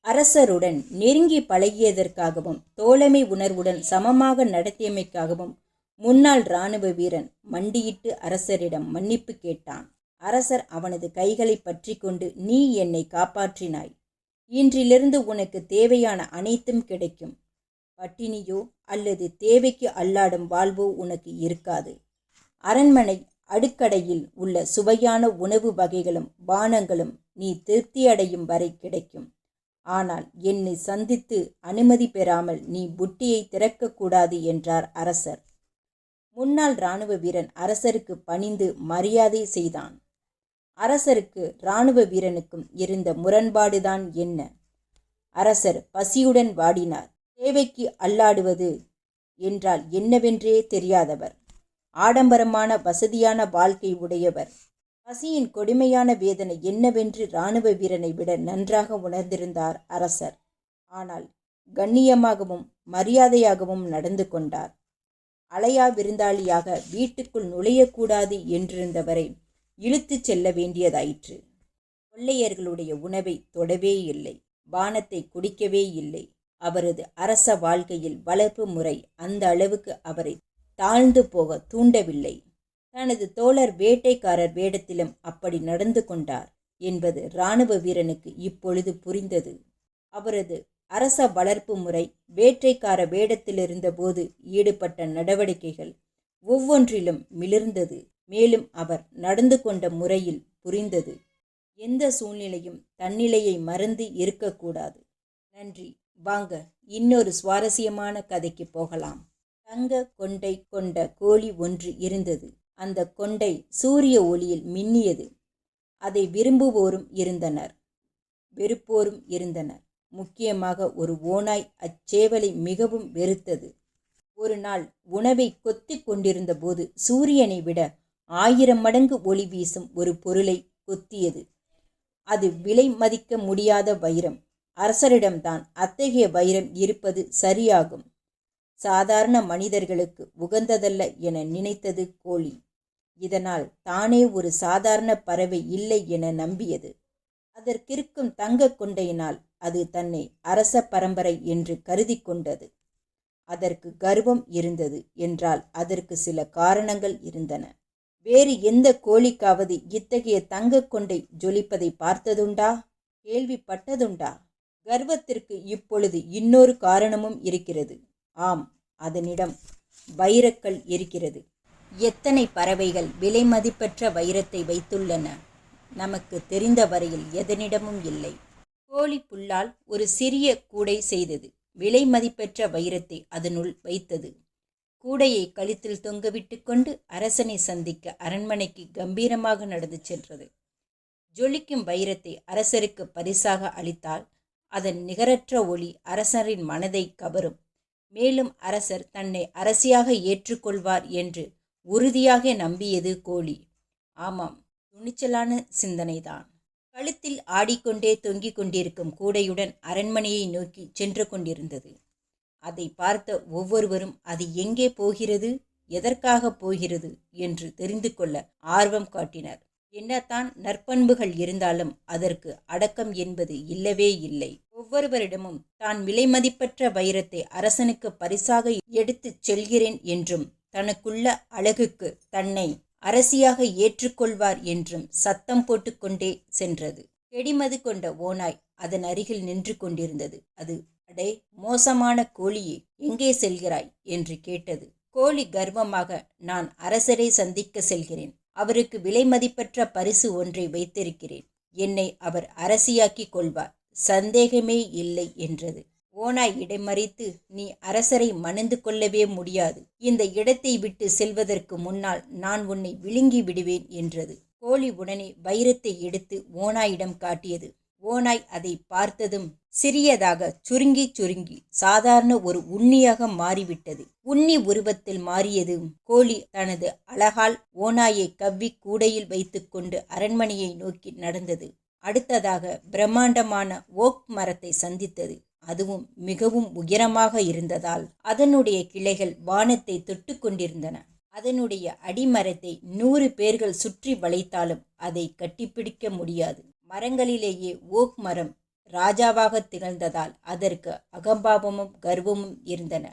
அரசருடன் நெருங்கி பழகியதற்காகவும் தோழமை உணர்வுடன் சமமாக நடத்தியமைக்காகவும் முன்னாள் இராணுவ வீரன் மண்டியிட்டு அரசரிடம் மன்னிப்பு கேட்டான். அரசர் அவனது கைகளை பற்றி கொண்டு, நீ என்னை காப்பாற்றினாய். இன்றிலிருந்து உனக்கு தேவையான அனைத்தும் கிடைக்கும். பட்டினியோ அல்லது தேவைக்கு அல்லாடும் வாழ்வோ உனக்கு இருக்காது. அரண்மனை அடுக்கடையில் உள்ள சுவையான உணவு வகைகளும் பானங்களும் நீ திருப்தியடையும் வரை கிடைக்கும். ஆனால் என்னை சந்தித்து அனுமதி பெறாமல் நீ புட்டியை திறக்கக்கூடாது என்றார் அரசர். முன்னாள் இராணுவ வீரன் அரசருக்கு பணிந்து மரியாதை செய்தான். அரசருக்கு இராணுவ வீரனுக்கும் இருந்த முரண்பாடுதான் என்ன? அரசர் பசியுடன் வாடினார். தேவைக்கு அல்லாடுவது என்றால் என்னவென்றே தெரியாதவர், ஆடம்பரமான வசதியான வாழ்க்கை உடையவர். பசியின் கொடுமையான வேதனை என்னவென்று இராணுவ வீரனை விட நன்றாக உணர்ந்திருந்தார் அரசர். ஆனால் கண்ணியமாகவும் மரியாதையாகவும் நடந்து கொண்டார். அலையா விருந்தாளியாக வீட்டுக்குள் நுழையக்கூடாது என்றிருந்தவரை இழுத்துச் செல்ல வேண்டியதாயிற்று. கொள்ளையர்களுடைய உணவை தொடவே இல்லை, பானத்தை குடிக்கவே இல்லை. அவரது அரச வாழ்க்கையில் வளர்ப்பு முறை அந்த அளவுக்கு அவரை தாழ்ந்து போக தூண்டவில்லை. தனது தோழர் வேட்டைக்காரர் வேடத்திலும் அப்படி நடந்து கொண்டார் என்பது இராணுவ வீரனுக்கு இப்பொழுது புரிந்தது. அவரது அரச வளர்ப்பு முறை, வேட்டைக்கார வேடத்திலிருந்தபோது ஈடுபட்ட நடவடிக்கைகள் ஒவ்வொன்றிலும் மிளிர்ந்தது. மேலும் அவர் நடந்து கொண்ட முறையில் புரிந்தது, எந்த சூழ்நிலையும் தன்னிலையை மறந்து இருக்கக்கூடாது. நன்றி. வாங்க இன்னொரு சுவாரஸ்யமான கதைக்கு போகலாம். தங்க கொண்டை கொண்ட கோழி ஒன்று இருந்தது. அந்த கொண்டை சூரிய ஒளியில் மின்னியது. அதை விரும்புவோரும் இருந்தனர், வெறுப்போரும் இருந்தனர். முக்கியமாக ஒரு ஓநாய் அச்சேவலை மிகவும் வெறுத்தது. ஒரு நாள் உணவை கொத்தி கொண்டிருந்த போது சூரியனை விட 1000 மடங்கு ஒளி வீசும் ஒரு பொருளை கொத்தியது. அது விலை மதிக்க முடியாத வைரம். அரசரிடம்தான் அத்தகைய வைரம் இருப்பது சரியாகும். சாதாரண மனிதர்களுக்கு உகந்ததல்ல என நினைத்தது கோழி. இதனால் தானே ஒரு சாதாரண பறவை இல்லை என நம்பியது. அதற்கிருக்கும் தங்க கொண்டையினால் அது தன்னை அரச பரம்பரை என்று கருதி கொண்டது. அதற்கு கர்வம் இருந்தது என்றால் அதற்கு சில காரணங்கள் இருந்தன. வேறு எந்த கோழிக்காவது இத்தகைய தங்க கொண்டை ஜொலிப்பதை பார்த்ததுண்டா? கேள்விப்பட்டதுண்டா? கர்வத்திற்கு இப்பொழுது இன்னொரு காரணமும் இருக்கிறது. ஆம், அதனிடம் வைரக்கல் இருக்கிறது. எத்தனை பறவைகள் விலை மதிப்பற்ற வைரத்தை வைத்துள்ளன? நமக்கு தெரிந்த வரையில் எதனிடமும் இல்லை. கோழி புல்லால் ஒரு சிறிய கூடை செய்தது. விலை மதிப்பெற்ற வைரத்தை அதனுள் வைத்தது. கூடையை கழுத்தில் தொங்கவிட்டு கொண்டு அரசனை சந்திக்க அரண்மனைக்கு கம்பீரமாக நடந்து சென்றது. ஜொலிக்கும் வைரத்தை அரசருக்கு பரிசாக அளித்தால் அதன் நிகரற்ற ஒளி அரசரின் மனதை கவரும். மேலும் அரசர் தன்னை அரசியாக ஏற்றுக்கொள்வார் என்று உறுதியாக நம்பியது கோழி. ஆமாம், துணிச்சலான சிந்தனைதான். கழுத்தில் ஆடிக்கொண்டே தொங்கிக் கொண்டிருக்கும் கூடையுடன் அரண்மனையை நோக்கி சென்று கொண்டிருந்தது. அதை பார்த்த ஒவ்வொருவரும் அது எங்கே போகிறது, எதற்காக போகிறது என்று தெரிந்து கொள்ள ஆர்வம் காட்டினர். என்னத்தான் நற்பண்புகள் இருந்தாலும் அதற்கு அடக்கம் என்பது இல்லவே இல்லை. ஒவ்வொருவரிடமும் தான் விலைமதிப்பற்ற வைரத்தை அரசனுக்கு பரிசாக எடுத்துச் செல்கிறேன் என்றும் தனக்குள்ள அழகுக்கு தன்னை அரசியாக ஏற்றுக்கொள்வார் என்றும் சத்தம் போட்டுக்கொண்டே சென்றது. கெடிமது கொண்ட ஓநாய் அதன் அருகில் நின்று கொண்டிருந்தது. அது, அடே மோசமான கோழியே, எங்கே செல்கிறாய் என்று கேட்டது. கோழி கர்வமாக, நான் அரசரை சந்திக்க செல்கிறேன். அவருக்கு விலை மதிப்பற்ற பரிசு ஒன்றை வைத்திருக்கிறேன். என்னை அவர் அரசியாக்கி கொள்வார், சந்தேகமே இல்லை என்றது. ஓநாய் இடைமறித்து, நீ அரசரை மணந்து கொள்ளவே முடியாது. இந்த இடத்தை விட்டு செல்வதற்கு முன்னால் நான் உன்னை விழுங்கி விடுவேன் என்றது. கோழி உடனே வைரத்தை எடுத்து ஓநாயிடம் காட்டியது. ஓநாய் அதை பார்த்ததும் சிறியதாக சுருங்கி சாதாரண ஒரு உண்ணியாக மாறிவிட்டது. உண்ணி உருவத்தில் மாறியதும் கோழி தனது அழகால் ஓநாயை கவ்வி கூடையில் வைத்துக்கொண்டு அரண்மனையை நோக்கி நடந்தது. அடுத்ததாக பிரம்மாண்டமான ஓக் மரத்தை சந்தித்தது. அதுவும் மிகவும் உயரமாக இருந்ததால் அதனுடைய கிளைகள் வானத்தை தொட்டு கொண்டிருந்தன. அதனுடைய அடிமரத்தை 100 பேர்கள் சுற்றி வளைத்தாலும் அதை கட்டிப்பிடிக்க முடியாது. மரங்களிலேயே ஓக் மரம் ராஜாவாக திகழ்ந்ததால் அதற்கு அகம்பாவமும் கர்வமும் இருந்தன.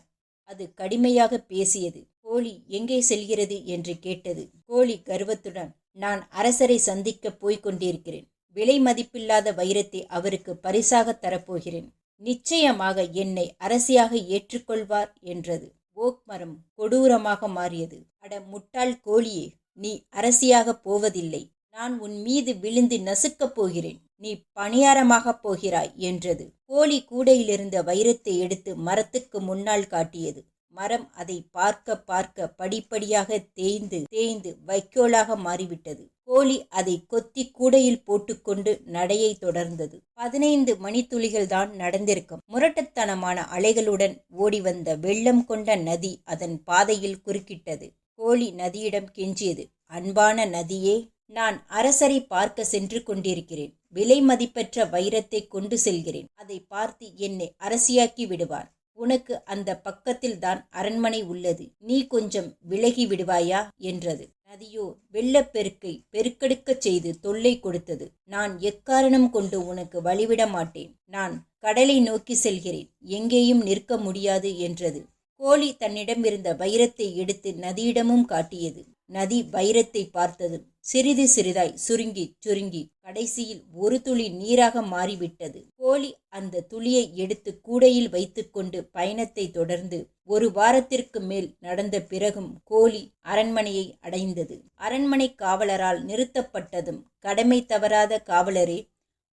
அது கடுமையாக பேசியது. கோழி எங்கே செல்கிறது என்று கேட்டது. கோழி கர்வத்துடன், நான் அரசரை சந்திக்கப் போய்க் கொண்டிருக்கிறேன். விலை மதிப்பில்லாத வைரத்தை அவருக்கு பரிசாக தரப்போகிறேன். நிச்சயமாக என்னை அரசியாக ஏற்றுக்கொள்வார் என்றது. ஓக் மரம் கொடூரமாக மாறியது. அட முட்டாள் கோழியே, நீ அரசியாகப் போவதில்லை. நான் உன் மீது விழுந்து நசுக்கப் போகிறேன். நீ பணியாரமாகப் போகிறாய் என்றது. கோழி கூடையிலிருந்த வைரத்தை எடுத்து மரத்துக்கு முன்னால் காட்டியது. மரம் அதை பார்க்க பார்க்க படிப்படியாக தேய்ந்து தேய்ந்து வைக்கோலாக மாறிவிட்டது. கோழி அதை கொத்தி கூடையில் போட்டுக்கொண்டு நடையை தொடர்ந்தது. 15 மணித்துளிகள் தான் நடந்திருக்கும். முரட்டுத்தனமான அலைகளுடன் ஓடிவந்த வெள்ளம் கொண்ட நதி அதன் பாதையில் குறுக்கிட்டது. கோழி நதியிடம் கெஞ்சியது. அன்பான நதியே, நான் அரசரை பார்க்க சென்று கொண்டிருக்கிறேன். விலை மதிப்பற்ற வைரத்தை கொண்டு செல்கிறேன். அதை பார்த்து என்னை அரசியாக்கி விடுவார். உனக்கு அந்த பக்கத்தில் தான் அரண்மனை உள்ளது. நீ கொஞ்சம் விலகி விடுவாயா என்றது. நதியோ வெள்ளப்பெருக்கை பெருக்கெடுக்கச் செய்து தொல்லை கொடுத்தது. நான் எக்காரணம் கொண்டு உனக்கு வழிவிட மாட்டேன். நான் கடலை நோக்கி செல்கிறேன். எங்கேயும் நிற்க முடியாது என்றது. கோழி தன்னிடமிருந்த வைரத்தை எடுத்து நதியிடமும் காட்டியது. நதி வைரத்தை பார்த்தது. சிறிது சிறிதாய் சுருங்கி சுருங்கி கடைசியில் ஒரு துளி நீராக மாறிவிட்டது. கோழி அந்த துளியை எடுத்து கூடையில் வைத்துக்கொண்டு பயணத்தை தொடர்ந்து 1 வாரத்திற்கு மேல் நடந்த பிறகும் கோழி அரண்மனையை அடைந்தது. அரண்மனை காவலரால் நிறுத்தப்பட்டதும், கடமை தவறாத காவலரே,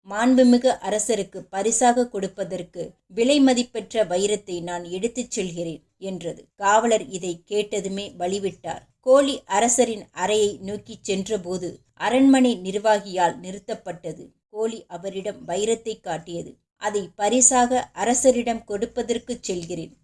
மாண்புமிகு அரசருக்கு பரிசாக கொடுப்பதற்கு விலை மதிப்பெற்ற வைரத்தை நான் எடுத்துச் செல்கிறேன் என்றது. காவலர் இதை கேட்டதுமே வழிவிட்டார். கோழி அரசரின் அறையை நோக்கி சென்றபோது அரண்மனை நிர்வாகியால் நிறுத்தப்பட்டது. கோழி அவரிடம் வைரத்தை காட்டியது. அதை பரிசாக அரசரிடம் கொடுப்பதற்கு செல்கிறேன்.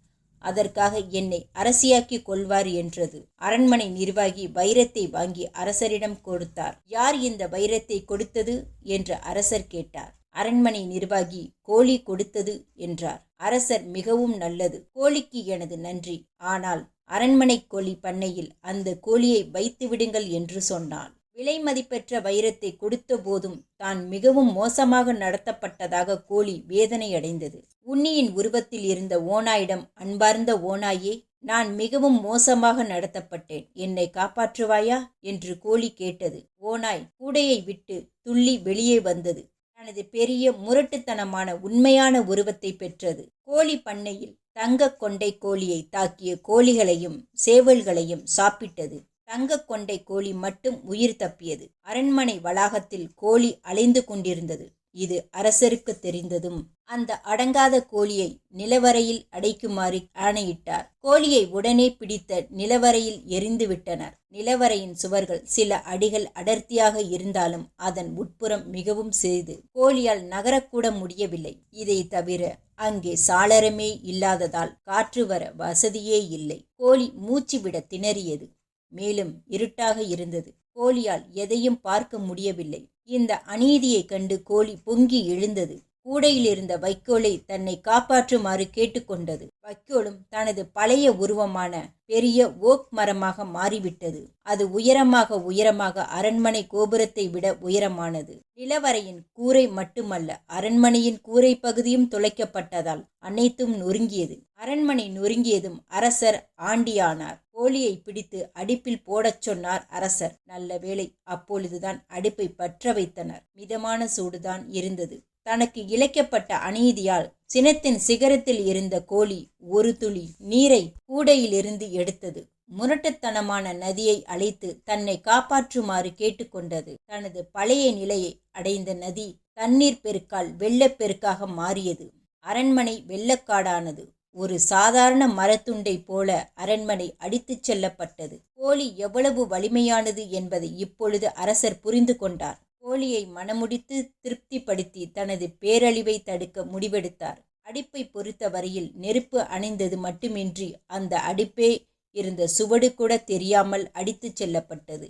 அதற்காக என்னை அரசியாக்கி கொள்வார் என்றது. அரண்மனை நிர்வாகி வைரத்தை வாங்கி அரசரிடம் கொடுத்தார். யார் இந்த வைரத்தை கொடுத்தது என்று அரசர் கேட்டார். அரண்மனை நிர்வாகி கோழி கொடுத்தது என்றார். அரசர் மிகவும் நல்லது. கோழிக்கு எனது நன்றி. ஆனால் அரண்மனை கோழி பண்ணையில் அந்த கோழியை வைத்து விடுங்கள் என்று சொன்னான். விலை மதிப்பெற்ற வைரத்தை கொடுத்த போதும் தான் மிகவும் மோசமாக நடத்தப்பட்டதாக கோழி வேதனை அடைந்தது. உன்னியின் உருவத்தில் இருந்த ஓநாயிடம், அன்பார்ந்த ஓநாயே, நான் மிகவும் மோசமாக நடத்தப்பட்டேன். என்னை காப்பாற்றுவாயா என்று கோழி கேட்டது. ஓநாய் கூடையை விட்டு துள்ளி வெளியே வந்தது. தனது பெரிய முரட்டுத்தனமான உண்மையான உருவத்தை பெற்றது. கோழி பண்ணையில் தங்க கொண்டை கோழியை தாக்கிய கோழிகளையும் சேவல்களையும் சாப்பிட்டது. தங்க கொண்டை கோழி மட்டும் உயிர் தப்பியது. அரண்மனை வளாகத்தில் கோழி அலைந்து கொண்டிருந்தது. இது அரசருக்கு தெரிந்ததும் அந்த அடங்காத கோழியை நிலவறையில் அடைக்குமாறு ஆணையிட்டார். கோழியை உடனே பிடித்த நிலவறையில் எரிந்து விட்டனர். நிலவறையின் சுவர்கள் சில அடிகள் அடர்த்தியாக இருந்தாலும் அதன் உட்புறம் மிகவும் சிறிது. கோழியால் நகரக்கூட முடியவில்லை. இதை தவிர அங்கே சாளரமே இல்லாததால் காற்று வர வசதியே இல்லை. கோழி மூச்சு விட திணறியது. மேலும் இருட்டாக இருந்தது. கோழியால் எதையும் பார்க்க முடியவில்லை. இந்த அநீதியை கண்டு கோழி பொங்கி எழுந்தது. கூடையில் இருந்த வைக்கோலை தன்னை காப்பாற்றுமாறு கேட்டுக்கொண்டது. வைக்கோலும் தனது பழைய உருவமான பெரிய ஓக் மரமாக மாறிவிட்டது. அது உயரமாக உயரமாக அரண்மனை கோபுரத்தை விட உயரமானது. நிலவறையின் கூரை மட்டுமல்ல, அரண்மனையின் கூரை பகுதியும் துளைக்கப்பட்டதால் அனைத்தும் நொறுங்கியது. அரண்மனை நொறுங்கியதும் அரசர் ஆண்டியானார். கோழியை பிடித்து அடுப்பில் போடச் சொன்னார் அரசர். நல்ல வேளை, அப்பொழுதுதான் அடுப்பை பற்ற வைத்தனர். மிதமான சூடுதான் இருந்தது. தனக்கு இழைக்கப்பட்ட அநீதியால் சினத்தின் சிகரத்தில் இருந்த கோழி ஒரு துளி நீரை கூடையிலிருந்து எடுத்தது. முரட்டுத்தனமான நதியை அழைத்து தன்னை காப்பாற்றுமாறு கேட்டுக்கொண்டது. தனது பழைய நிலையை அடைந்த நதி தண்ணீர் பெருக்கால் வெள்ளப்பெருக்காக மாறியது. அரண்மனை வெள்ளக்காடானது. ஒரு சாதாரண மரத்துண்டை போல அரண்மனை அடித்துச் செல்லப்பட்டது. கோழி எவ்வளவு வலிமையானது என்பதை இப்பொழுது அரசர் புரிந்து கொண்டார். கோழியை மனமுடித்து திருப்திப்படுத்தி தனது பேரழிவை தடுக்க முடிவெடுத்தார். அடுப்பை பொறுத்த வரையில் நெருப்பு அணைந்தது மட்டுமின்றி அந்த அடுப்பே இருந்த சுவடு கூட தெரியாமல் அடித்துச் செல்லப்பட்டது.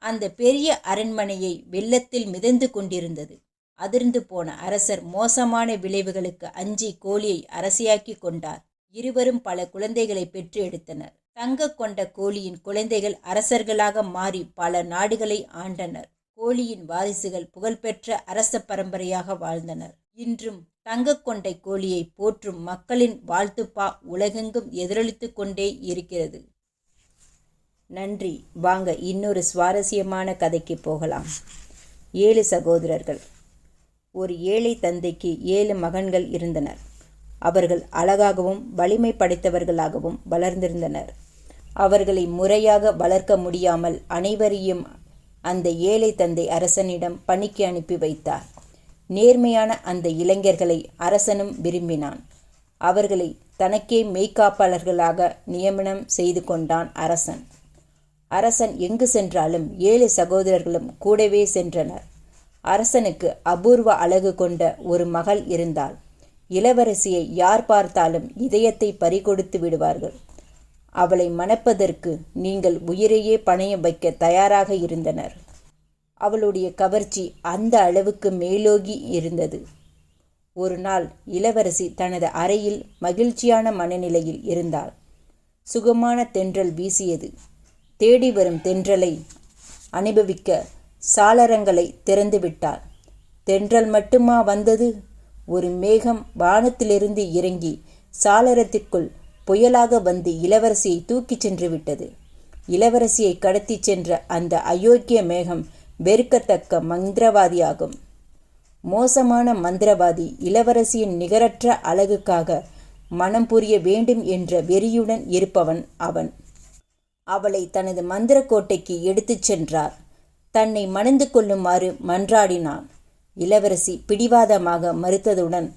அந்த பெரிய அரண்மனையை வெள்ளத்தில் மிதந்து கொண்டிருந்தது. அதிர்ந்து போன அரசர் மோசமான விளைவுகளுக்கு அஞ்சி கோழியை அரசியாக்கி கொண்டார். இருவரும் பல குழந்தைகளை பெற்று எடுத்தனர். தங்க கொண்ட கோழியின் குழந்தைகள் அரசர்களாக மாறி பல நாடுகளை ஆண்டனர். கோழியின் வாரிசுகள் புகழ்பெற்ற அரச பரம்பரையாக வாழ்ந்தனர். இன்றும் தங்கக்கொண்டை கோழியை போற்றும் மக்களின் வாழ்த்துப்பா உலகெங்கும் எதிரொலித்து கொண்டே இருக்கிறது. நன்றி. வாங்க இன்னொரு சுவாரஸ்யமான கதைக்கு போகலாம். 7 சகோதரர்கள். ஒரு ஏழை தந்தைக்கு 7 மகன்கள் இருந்தனர். அவர்கள் அழகாகவும் வலிமை படைத்தவர்களாகவும் வளர்ந்திருந்தனர். அவர்களை முறையாக வளர்க்க முடியாமல் அனைவரையும் அந்த ஏழை தந்தை அரசனிடம் பணிக்கு அனுப்பி வைத்தார். நேர்மையான அந்த இளைஞர்களை அரசனும் விரும்பினான். அவர்களை தனக்கே மெய்காப்பாளர்களாக நியமனம் செய்து கொண்டான் அரசன். அரசன் எங்கு சென்றாலும் 7 சகோதரர்களும் கூடவே சென்றனர். அரசனுக்கு அபூர்வ அழகு கொண்ட ஒரு மகள் இருந்தாள். இளவரசியை யார் பார்த்தாலும் இதயத்தை பறிகொடுத்து விடுவார்கள். அவளை மணப்பதற்கு நீங்கள் உயிரையே பணைய வைக்க தயாராக இருந்தனர். அவளுடைய கவர்ச்சி அந்த அளவுக்கு மேலோகி இருந்தது. ஒரு நாள் இளவரசி தனது அறையில் மகிழ்ச்சியான மனநிலையில் இருந்தாள். சுகமான தென்றல் வீசியது. தேடி வரும் தென்றலை அனுபவிக்க சாளரங்களை திறந்து விட்டாள். தென்றல் மட்டுமா வந்தது? ஒரு மேகம் வானத்திலிருந்து இறங்கி சாளரத்திற்குள் புயலாக வந்து இளவரசியை தூக்கிச் சென்று விட்டது. இளவரசியை கடத்தி சென்ற அந்த அயோக்கிய மேகம் வெறுக்கத்தக்க மந்திரவாதியாகும். மோசமான மந்திரவாதி இளவரசியின் நிகரற்ற அழகுக்காக மனம் புரிய வேண்டும் என்ற வெறியுடன் இருப்பவன் அவன். அவளை தனது மந்திர கோட்டைக்கு எடுத்துச் சென்றார். தன்னை மணந்து கொள்ளுமாறு மன்றாடினான். இளவரசி பிடிவாதமாக மறுத்ததுடன்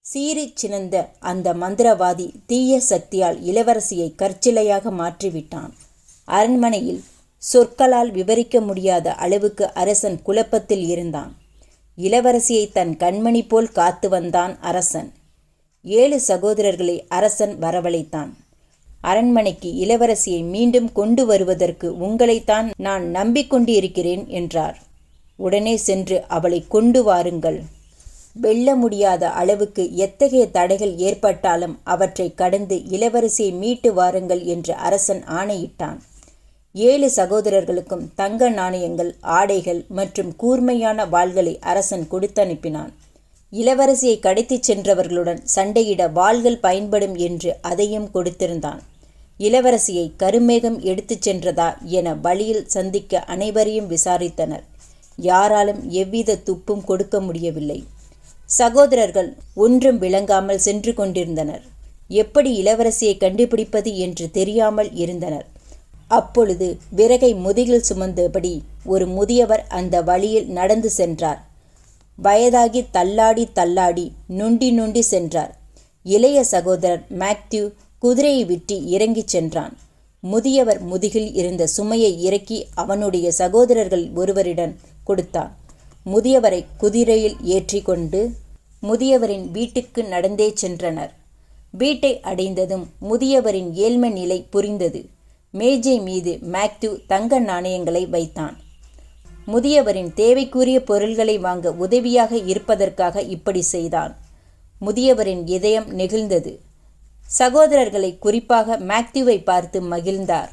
சீறிச் சினந்த அந்த மந்திரவாதி தீய சக்தியால் இளவரசியை கற்சிலையாக மாற்றிவிட்டான். அரண்மனையில் சொற்களால் விவரிக்க முடியாத அளவுக்கு அரசன் குழப்பத்தில் இருந்தான். இளவரசியை தன் கண்மணி போல் காத்து வந்தான் அரசன். 7 சகோதரர்களை அரசன் வரவழைத்தான். அரண்மனைக்கு இளவரசியை மீண்டும் கொண்டு வருவதற்கு உங்களைத்தான் நான் நம்பிக்கொண்டு இருக்கிறேன் என்றார். உடனே சென்று அவளை கொண்டு வாருங்கள். வெல்ல முடியாத அளவுக்கு எத்தகைய தடைகள் ஏற்பட்டாலும் அவற்றை கடந்து இளவரசியை மீட்டு வாருங்கள் என்று அரசன் ஆணையிட்டான். 7 சகோதரர்களுக்கும் தங்க நாணயங்கள், ஆடைகள் மற்றும் கூர்மையான வாள்களை அரசன் கொடுத்தனுப்பினான். இளவரசியை கடத்திச் சென்றவர்களுடன் சண்டையிட வாள்கள் பயன்படும் என்று அதையும் கொடுத்திருந்தான். இளவரசியை கருமேகம் எடுத்துச் சென்றதா என வழியில் சந்திக்க அனைவரையும் விசாரித்தனர். யாராலும் எவ்வித துப்பும் கொடுக்க முடியவில்லை. சகோதரர்கள் ஒன்றும் விளங்காமல் சென்று கொண்டிருந்தனர். எப்படி இளவரசியை கண்டுபிடிப்பது என்று தெரியாமல் இருந்தனர். அப்பொழுது விறகை முதுகில் சுமந்தபடி ஒரு முதியவர் அந்த வழியில் நடந்து சென்றார். வயதாகி தள்ளாடி தள்ளாடி நொண்டி நொண்டி சென்றார். இளைய சகோதரர் மேத்யூ குதிரையை விட்டு இறங்கிச் சென்றான். முதியவர் முதுகில் இருந்த சுமையை இறக்கி அவனுடைய சகோதரர்கள் ஒருவரிடம் கொடுத்தான். முதியவரை குதிரையில் ஏற்றி கொண்டு முதியவரின் வீட்டுக்கு நடந்தே சென்றனர். வீட்டை அடைந்ததும் முதியவரின் ஏழ்மை நிலை புரிந்தது. மேஜை மீது மேத்யூ தங்க நாணயங்களை வைத்தான். முதியவரின் தேவைக்குரிய பொருள்களை வாங்க உதவியாக இருப்பதற்காக இப்படி செய்தான். முதியவரின் இதயம் நெகிழ்ந்தது. சகோதரர்களை, குறிப்பாக மேத்யூவை பார்த்து மகிழ்ந்தார்.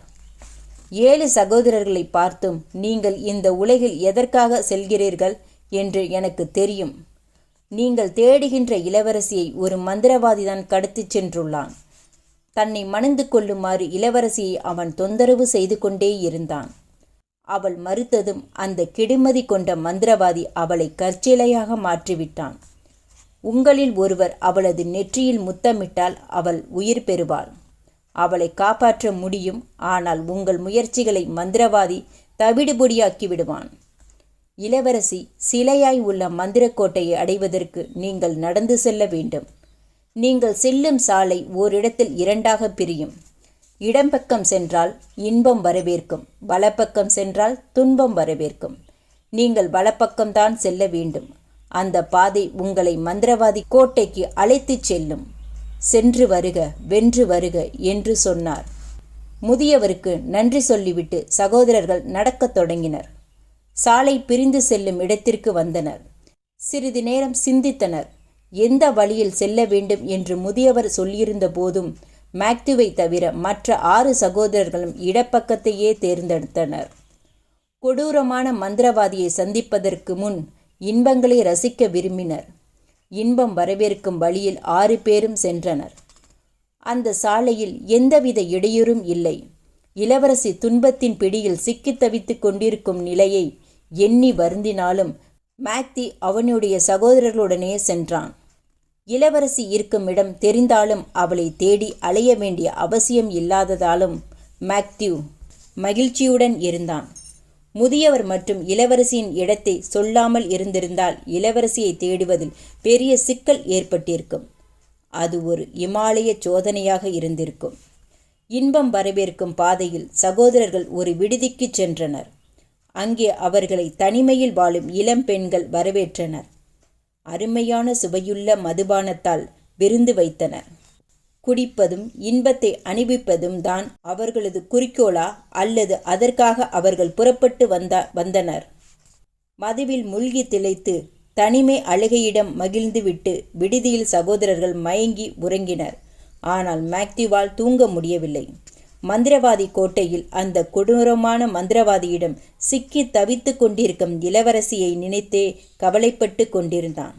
7 சகோதரர்களை பார்த்தும், நீங்கள் இந்த உலகில் எதற்காக செல்கிறீர்கள் என்று எனக்கு தெரியும். நீங்கள் தேடுகின்ற இளவரசியை ஒரு மந்திரவாதிதான் கடத்திச் சென்றுள்ளான். தன்னை மணந்து கொள்ளுமாறு இளவரசியை அவன் தொந்தரவு செய்து கொண்டே இருந்தான். அவள் மறுத்ததும் அந்த கெடுமதி கொண்ட மந்திரவாதி அவளை கற்சிலையாக மாற்றிவிட்டான். உங்களில் ஒருவர் அவளது நெற்றியில் முத்தமிட்டால் அவள் உயிர் பெறுவாள். அவளை காப்பாற்ற முடியும். ஆனால் உங்கள் முயற்சிகளை மந்திரவாதி தவிடுபொடியாக்கி விடுவான். இளவரசி சிலையாய் உள்ள மந்திரக்கோட்டையை அடைவதற்கு நீங்கள் நடந்து செல்ல வேண்டும். நீங்கள் செல்லும் சாலை ஓரிடத்தில் 2ஆக பிரியும். இடம்பக்கம் சென்றால் இன்பம் வரவேற்கும், வலப்பக்கம் சென்றால் துன்பம் வரவேற்கும். நீங்கள் வலப்பக்கம்தான் செல்ல வேண்டும். அந்த பாதை உங்களை மந்திரவாதி கோட்டைக்கு அழைத்துச் செல்லும். சென்று வருக, வென்று வருக என்று சொன்னார். முதியவருக்கு நன்றி சொல்லிவிட்டு சகோதரர்கள் நடக்கத் தொடங்கினர். சாலை பிரிந்து செல்லும் இடத்திற்கு வந்தனர். சிறிது நேரம் சிந்தித்தனர். எந்த வழியில் செல்ல வேண்டும் என்று முதியவர் சொல்லியிருந்த போதும் மேத்யூவை தவிர மற்ற 6 சகோதரர்களும் இடப்பக்கத்தையே தேர்ந்தெடுத்தனர். கொடூரமான மந்திரவாதியை சந்திப்பதற்கு முன் இன்பங்களை ரசிக்க விரும்பினர். இன்பம் வரவேற்கும் வழியில் 6 பேரும் சென்றனர். அந்த சாலையில் எந்தவித இடையூறும் இல்லை. இளவரசி துன்பத்தின் பிடியில் சிக்கித் தவித்துக் கொண்டிருக்கும் நிலையை எண்ணி வருந்தினாலும் மேக்தி அவனுடைய சகோதரர்களுடனே சென்றான். இளவரசி இருக்கும் இடம் தெரிந்தாலும் அவளை தேடி அலைய வேண்டிய அவசியம் இல்லாததாலும் மேக்திவ் மகிழ்ச்சியுடன் இருந்தான். முதியவர் மற்றும் இளவரசியின் இடத்தை சொல்லாமல் இருந்திருந்தால் இளவரசியை தேடுவதில் பெரிய சிக்கல் ஏற்பட்டிருக்கும். அது ஒரு இமாலய சோதனையாக இருந்திருக்கும். இன்பம் வரவேற்கும் பாதையில் சகோதரர்கள் ஒரு விடுதிக்கு சென்றனர். அங்கே அவர்களை தனிமையில் வாழும் இளம் பெண்கள் வரவேற்றனர். அருமையான சுவையுள்ள மதுபானத்தால் விருந்து வைத்தனர். குடிப்பதும் இன்பத்தை அனுபவிப்பதும் தான் அவர்களது குறிக்கோளா அல்லது அதற்காக அவர்கள் புறப்பட்டு வந்தனர்? மதுவில் மூழ்கி திளைத்து தனிமை அழுகையிடம் மகிழ்ந்துவிட்டு விடுதியில் சகோதரர்கள் மயங்கி உறங்கினர். ஆனால் மேக்திவால் தூங்க முடியவில்லை. மந்திரவாதி கோட்டையில் அந்த கொடூரமான மந்திரவாதியிடம் சிக்கி தவித்து கொண்டிருக்கும் இளவரசியை நினைத்தே கவலைப்பட்டு கொண்டிருந்தான்.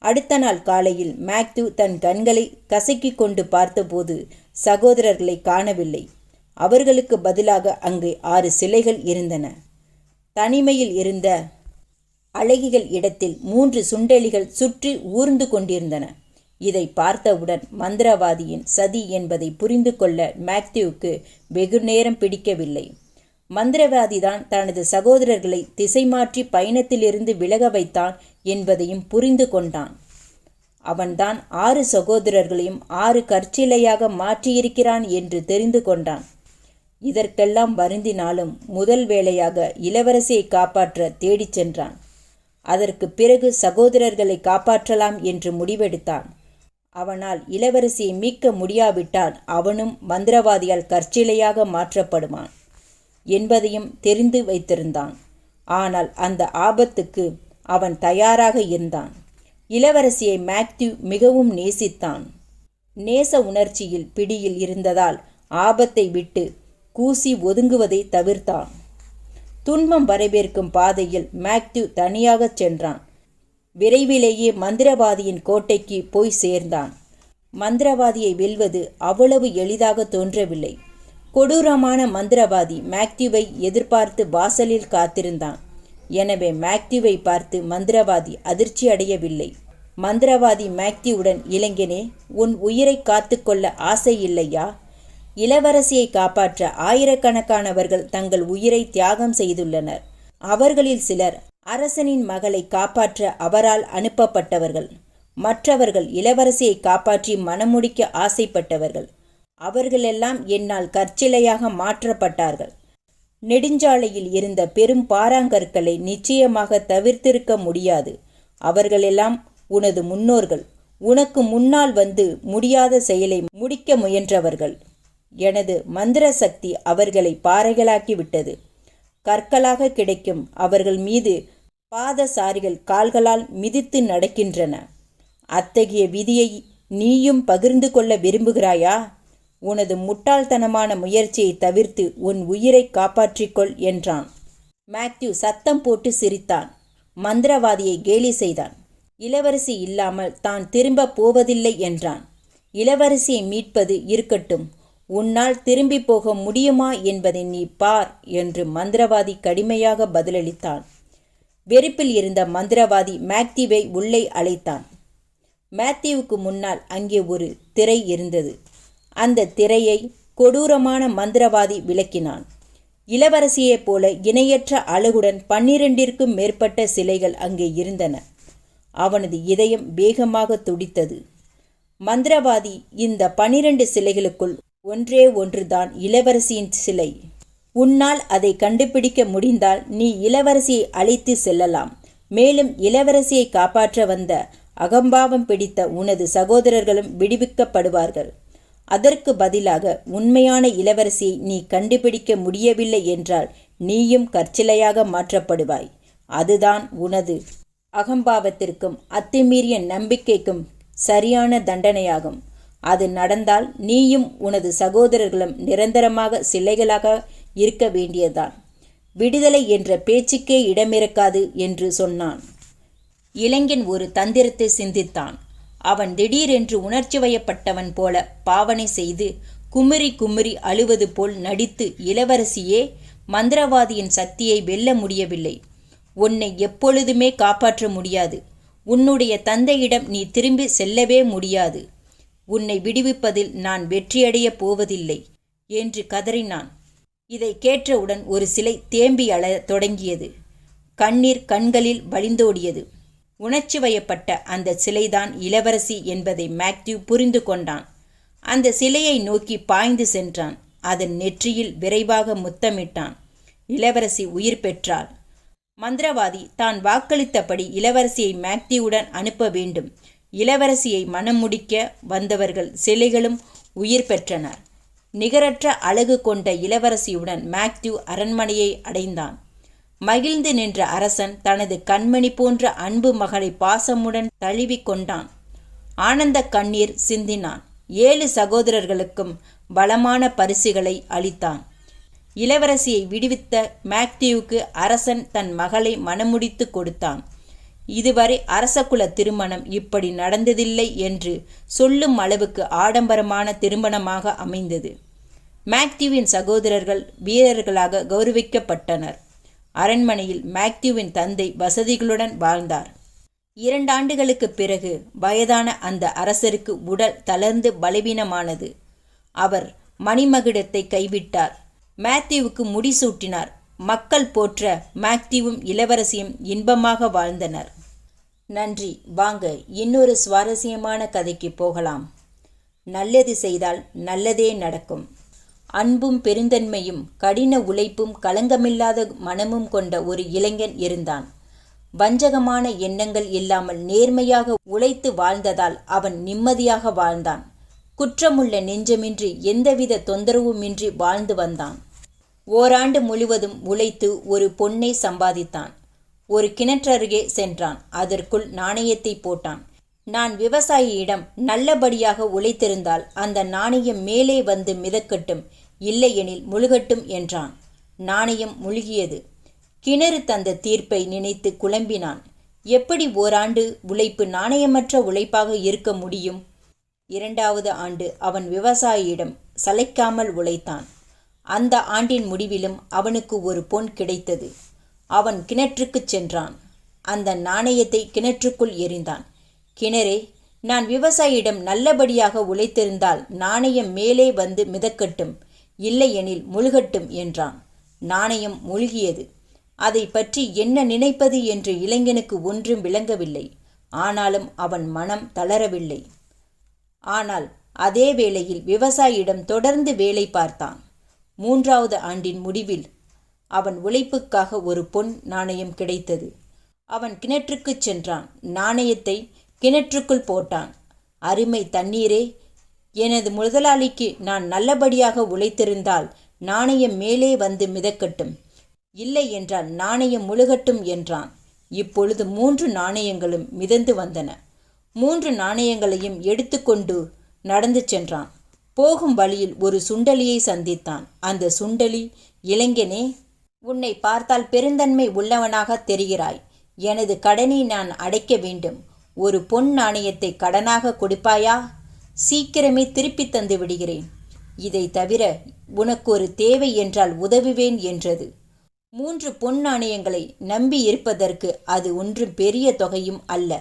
அடுத்த நாள் காலையில் மேக்திவ் தன் கண்களை கசக்கிக் கொண்டு பார்த்தபோது சகோதரர்களை காணவில்லை. அவர்களுக்கு பதிலாக அங்கே 6 சிலைகள் இருந்தன. தனிமையில் இருந்த அழகிகள் இடத்தில் 3 சுண்டெலிகள் சுற்றி ஊர்ந்து கொண்டிருந்தன. இதை பார்த்தவுடன் மந்திரவாதியின் சதி என்பதை புரிந்து கொள்ள மேக்திவுக்கு வெகு நேரம் பிடிக்கவில்லை. மந்திரவாதிதான் தனது சகோதரர்களை திசை மாற்றி பயணத்திலிருந்து விலக வைத்தான் என்பதையும் புரிந்து கொண்டான். அவன்தான் 6 சகோதரர்களையும் 6 கற்சிலையாக மாற்றியிருக்கிறான் என்று தெரிந்து கொண்டான். இதற்கெல்லாம் வருந்தினாலும் முதல் வேளையாக இளவரசியை காப்பாற்ற தேடிச் சென்றான். அதற்கு பிறகு சகோதரர்களை காப்பாற்றலாம் என்று முடிவெடுத்தான். அவனால் இளவரசியை மீட்க முடியாவிட்டால் அவனும் மந்திரவாதியால் கற்சிலையாக மாற்றப்படுவான் என்பதையும் தெரிந்து வைத்திருந்தான். ஆனால் அந்த ஆபத்துக்கு அவன் தயாராக இருந்தான். இளவரசியை மேக்திவ் மிகவும் நேசித்தான். நேச உணர்ச்சியில் பிடியில் இருந்ததால் ஆபத்தை விட்டு கூசி ஒதுங்குவதை தவிர்த்தான். துன்பம் வரவேற்கும் பாதையில் மேக்திவ் தனியாகச் சென்றான். விரைவிலேயே மந்திரவாதியின் கோட்டைக்கு போய் சேர்ந்தான். மந்திரவாதியை வெல்வது அவ்வளவு எளிதாக தோன்றவில்லை. கொடூரமான மந்திரவாதி மேக்திவை எதிர்பார்த்து வாசலில் காத்திருந்தான். எனவே மேக்திவை பார்த்து மந்திரவாதி அதிர்ச்சி அடையவில்லை. மந்திரவாதி மேக்திவுடன், இளைஞனே, உன் உயிரை காத்து கொள்ள ஆசை இல்லையா? இளவரசியை காப்பாற்ற ஆயிரக்கணக்கானவர்கள் தங்கள் உயிரை தியாகம் செய்துள்ளனர். அவர்களில் சிலர் அரசனின் மகளை காப்பாற்ற அவரால் அனுப்பப்பட்டவர்கள். மற்றவர்கள் இளவரசியை காப்பாற்றி மணமுடிக்க ஆசைப்பட்டவர்கள். அவர்களெல்லாம் என்னால் கற்சிலையாக மாற்றப்பட்டார்கள். நெடுஞ்சாலையில் இருந்த பெரும் பாறாங்கற்களை நிச்சயமாக தவிர்த்திருக்க முடியாது. அவர்களெல்லாம் உனது முன்னோர்கள். உனக்கு முன்னால் வந்து முடியாத செயலை முடிக்க முயன்றவர்கள். எனது மந்திர சக்தி அவர்களை பாறைகளாக்கி விட்டது. கற்களாக கிடைக்கும் அவர்கள் மீது பாதசாரிகள் கால்களால் மிதித்து நடக்கின்றன. அத்தகைய விதியை நீயும் பகிர்ந்து கொள்ள விரும்புகிறாயா? உனது முட்டாள்தனமான முயற்சியை தவிர்த்து உன் உயிரை காப்பாற்றிக்கொள் என்றான். மேக்திவ் சத்தம் போட்டு சிரித்தான். மந்திரவாதியை கேலி செய்தான். இளவரசி இல்லாமல் தான் திரும்ப போவதில்லை என்றான். இளவரசியை மீட்பது இருக்கட்டும், உன்னால் திரும்பி போக முடியுமா என்பதை நீ பார் என்று மந்திரவாதி கடுமையாக பதிலளித்தான். வெறுப்பில் இருந்த மந்திரவாதி மேக்திவை உள்ளே அழைத்தான். மேத்யூவுக்கு முன்னால் அங்கே ஒரு திரை இருந்தது. அந்த திரையை கொடூரமான மந்திரவாதி விளக்கினான். இளவரசியைப் போல இணையற்ற அழகுடன் 12ற்கும் மேற்பட்ட சிலைகள் அங்கே இருந்தன. அவனது இதயம் வேகமாக துடித்தது. மந்திரவாதி, இந்த 12 சிலைகளுக்குள் ஒன்றே ஒன்றுதான் இளவரசியின் சிலை. உன்னால் அதை கண்டுபிடிக்க முடிந்தால் நீ இளவரசியை அழைத்து செல்லலாம். மேலும் இளவரசியை காப்பாற்ற வந்த அகம்பாவம் பிடித்த உனது சகோதரர்களும் விடுவிக்கப்படுவார்கள். அதற்கு பதிலாக உண்மையான இளவரசியை நீ கண்டுபிடிக்க முடியவில்லை என்றால் நீயும் கற்சிலையாக மாற்றப்படுவாய். அதுதான் உனது அகம்பாவத்திற்கும் அத்துமீறிய நம்பிக்கைக்கும் சரியான தண்டனையாகும். அது நடந்தால் நீயும் உனது சகோதரர்களும் நிரந்தரமாக சிலைகளாக இருக்க வேண்டியதான். விடுதலை என்ற பேச்சுக்கே இடமிருக்காது என்று சொன்னான். இளைஞன் ஒரு தந்திரத்தை சிந்தித்தான். அவன் திடீரென்று உணர்ச்சி வயப்பட்டவன் போல பாவனை செய்து குமுறி குமுறி அழுவது போல் நடித்து, இளவரசியே, மந்திரவாதியின் சக்தியை வெல்ல முடியவில்லை. உன்னை எப்பொழுதுமே காப்பாற்ற முடியாது. உன்னுடைய தந்தையிடம் நீ திரும்பி செல்லவே முடியாது. உன்னை விடுவிப்பதில் நான் வெற்றியடையப் போவதில்லை என்று கதறினான். இதை கேட்டவுடன் ஒரு சிலை தேம்பி அழத் தொடங்கியது. கண்ணீர் கண்களில் வழிந்தோடியது. உணர்ச்சி வயப்பட்ட அந்த சிலைதான் இளவரசி என்பதை மேத்யூ புரிந்து கொண்டான். அந்த சிலையை நோக்கி பாய்ந்து சென்றான். அதன் நெற்றியில் விரைவாக முத்தமிட்டான். இளவரசி உயிர் பெற்றாள். மந்திரவாதி தான் வாக்களித்தபடி இளவரசியை மேத்யூவுடன் அனுப்ப வேண்டும். இளவரசியை மணம் முடிக்க வந்தவர்கள் சிலைகளும் உயிர் பெற்றனர். நிகரற்ற அழகு கொண்ட இளவரசியுடன் மேத்யூ அரண்மனையை அடைந்தான். மகிழ்ந்து நின்ற அரசன் தனது கண்மணி போன்ற அன்பு மகளை பாசமுடன் தழுவி கொண்டான். ஆனந்த கண்ணீர் சிந்தினான். 7 சகோதரர்களுக்கும் பலமான பரிசுகளை அளித்தான். இளவரசியை விடுவித்த மேத்யூவுக்கு அரசன் தன் மகளை மணமுடித்து கொடுத்தான். இதுவரை அரசகுல திருமணம் இப்படி நடந்ததில்லை என்று சொல்லும் அளவுக்கு ஆடம்பரமான திருமணமாக அமைந்தது. மேத்யூவின் சகோதரர்கள் வீரர்களாக கௌரவிக்கப்பட்டனர். அரண்மனையில் மேத்யூவின் தந்தை வசதிகளுடன் வாழ்ந்தார். 2 ஆண்டுகளுக்கு பிறகு வயதான அந்த அரசருக்கு உடல் தளர்ந்து பலவீனமானது. அவர் மணிமகுடத்தை கைவிட்டார். மேத்யூவுக்கு முடிசூட்டினார். மக்கள் போற்ற மேத்யூவும் இளவரசியும் இன்பமாக வாழ்ந்தனர். நன்றி. வாங்க இன்னொரு சுவாரஸ்யமான கதைக்கு போகலாம். நல்லது செய்தால் நல்லதே நடக்கும். அன்பும் பெருந்தன்மையும் கடின உழைப்பும் களங்கமில்லாத மனமும் கொண்ட ஒரு இளைஞன் இருந்தான். வஞ்சகமான எண்ணங்கள் இல்லாமல் நேர்மையாக உழைத்து வாழ்ந்ததால் அவன் நிம்மதியாக வாழ்ந்தான். குற்றமுள்ள நெஞ்சமின்றி எந்தவித தொந்தரவுமின்றி வாழ்ந்து வந்தான். ஓராண்டு முழுவதும் உழைத்து ஒரு பொன்னை சம்பாதித்தான். ஒரு கிணற்றருகே சென்றான். அதற்குள் நாணயத்தை போட்டான். நான் விவசாயியிடம் நல்லபடியாக உழைத்திருந்தால் அந்த நாணயம் மேலே வந்து மிதக்கட்டும், இல்லையெனில் முழுகட்டும் என்றான். நாணயம் முழுகியது. கிணறு தந்த தீர்ப்பை நினைத்து குழம்பினான். எப்படி ஓராண்டு உழைப்பு நாணயமற்ற உழைப்பாக இருக்க முடியும்? 2வது ஆண்டு அவன் விவசாயியிடம் சளைக்காமல் உழைத்தான். அந்த ஆண்டின் முடிவிலும் அவனுக்கு ஒரு பொன் கிடைத்தது. அவன் கிணற்றுக்குச் சென்றான். அந்த நாணயத்தை கிணற்றுக்குள் எறிந்தான். கிணறே, நான் விவசாயியிடம் நல்லபடியாக உழைத்திருந்தால் நாணயம் மேலே வந்து மிதக்கட்டும், இல்லையெனில் முழுகட்டும் என்றான். நாணயம் முழுகியது. அதை பற்றி என்ன நினைப்பது என்று இளைஞனுக்கு ஒன்றும் விளங்கவில்லை. ஆனாலும் அவன் மனம் தளரவில்லை. ஆனால் அதே வேளையில் விவசாயியிடம் தொடர்ந்து வேலை பார்த்தான். 3வது ஆண்டின் முடிவில் அவன் உழைப்புக்காக ஒரு பொன் நாணயம் கிடைத்தது. அவன் கிணற்றுக்குச் சென்றான். நாணயத்தை கிணற்றுக்குள் போட்டான். அருமை தண்ணீரே, எனது முதலாளிக்கு நான் நல்லபடியாக உழைத்திருந்தால் நாணயம் மேலே வந்து மிதக்கட்டும், இல்லை என்றால் நாணயம் முழுகட்டும் என்றான். இப்பொழுது 3 நாணயங்களும் மிதந்து வந்தன. 3 நாணயங்களையும் எடுத்துக்கொண்டு நடந்து சென்றான். போகும் வழியில் ஒரு சுண்டலியை சந்தித்தான். அந்த சுண்டலி, இளைஞனே, உன்னை பார்த்தால் பெருந்தன்மை உள்ளவனாக தெரிகிறாய். எனது கடனை நான் அடைக்க வேண்டும். ஒரு பொன் நாணயத்தை கடனாக கொடுப்பாயா? சீக்கிரமே திருப்பி தந்து விடுகிறேன். இதை தவிர உனக்கு ஒரு தேவை என்றால் உதவுவேன் என்றது. 3 பொன் நாணயங்களை நம்பி இருப்பதற்கு அது ஒன்றும் பெரிய தொகையும் அல்ல.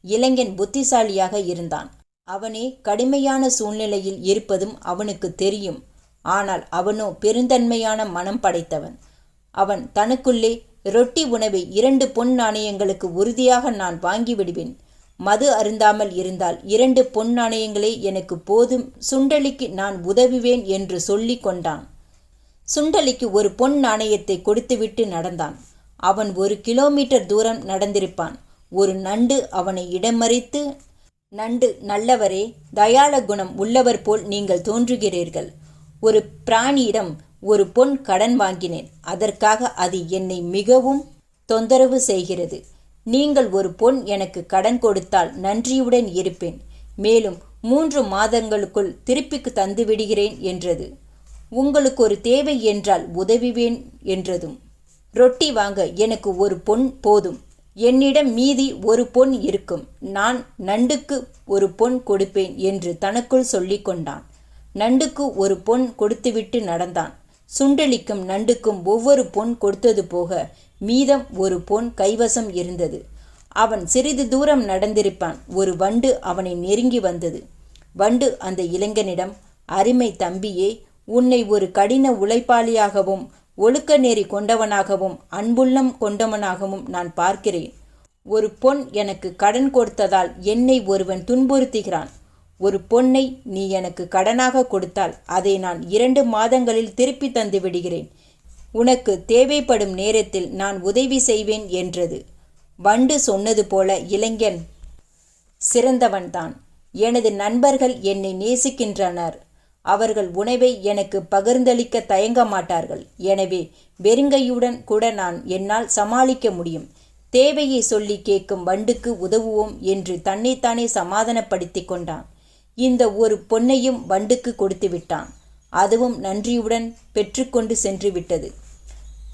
இளைஞன் புத்திசாலியாக இருந்தான். அவனே கடுமையான சூழ்நிலையில் இருப்பதும் அவனுக்கு தெரியும். ஆனால் அவனோ பெருந்தன்மையான மனம் படைத்தவன். அவன் தனக்குள்ளே, ரொட்டி உணவை 2 பொன் நாணயங்களுக்கு உறுதியாக நான் வாங்கிவிடுவேன். மது அருந்தாமல் இருந்தால் 2 பொன் நாணயங்களே எனக்கு போதும். சுண்டலிக்கு நான் உதவுவேன் என்று சொல்லி கொண்டான். சுண்டலிக்கு ஒரு பொன் நாணயத்தை கொடுத்துவிட்டு நடந்தான். அவன் 1 கிலோமீட்டர் தூரம் நடந்திருப்பான். ஒரு நண்டு அவனை இடமறித்து, நண்டு நல்லவரே, தயாள குணம் உள்ளவர் போல் நீங்கள் தோன்றுகிறீர்கள். ஒரு பிராணியிடம் ஒரு பொன் கடன் வாங்கினேன். அதற்காக அது என்னை மிகவும் தொந்தரவு செய்கிறது. நீங்கள் ஒரு பொன் எனக்கு கடன் கொடுத்தால் நன்றியுடன் இருப்பேன். மேலும் 3 மாதங்களுக்குள் திருப்பிக்கு தந்து விடுகிறேன் என்றது. உங்களுக்கு ஒரு தேவை என்றால் உதவுவேன் என்றதும். ரொட்டி வாங்க எனக்கு ஒரு பொன் போதும். என்னிடம் மீதி ஒரு பொன் இருக்கும். நான் நண்டுக்கு ஒரு பொன் கொடுப்பேன் என்று தனக்குள் சொல்லிக் கொண்டான். நண்டுக்கு ஒரு பொன் கொடுத்துவிட்டு நடந்தான். சுண்டெலிக்கும் நண்டுக்கும் ஒவ்வொரு பொன் கொடுத்தது போக மீதம் ஒரு பொன் கைவசம் இருந்தது. அவன் சிறிது தூரம் நடந்திருப்பான். ஒரு வண்டு அவனை நெருங்கி வந்தது. வண்டு அந்த இளைஞனிடம், அருமை தம்பியே, உன்னை ஒரு கடின உழைப்பாளியாகவும் ஒழுக்க நெறி கொண்டவனாகவும் அன்புள்ளம் கொண்டவனாகவும் நான் பார்க்கிறேன். ஒரு பொன் எனக்கு கடன் கொடுத்ததால் என்னை ஒருவன் துன்புறுத்துகிறான். ஒரு பொன்னை நீ எனக்கு கடனாக கொடுத்தால் அதை நான் 2 மாதங்களில் திருப்பி தந்து விடுகிறேன். உனக்கு தேவைப்படும் நேரத்தில் நான் உதவி செய்வேன் என்றது. வண்டு சொன்னது போல இளைஞன் சிறந்தவன்தான். எனது நண்பர்கள் என்னை நேசிக்கின்றனர். அவர்கள் உணவை எனக்கு பகிர்ந்தளிக்க தயங்க மாட்டார்கள். எனவே வெறுங்கையுடன் கூட என்னால் சமாளிக்க முடியும். தேவையை சொல்லி கேட்கும் வண்டுக்கு உதவுவோம் என்று தன்னைத்தானே சமாதானப்படுத்தி கொண்டான். இந்த ஒரு பொன்னையும் வண்டுக்கு கொடுத்து விட்டான். அதுவும் நன்றியுடன் பெற்றுக்கொண்டு சென்று விட்டது.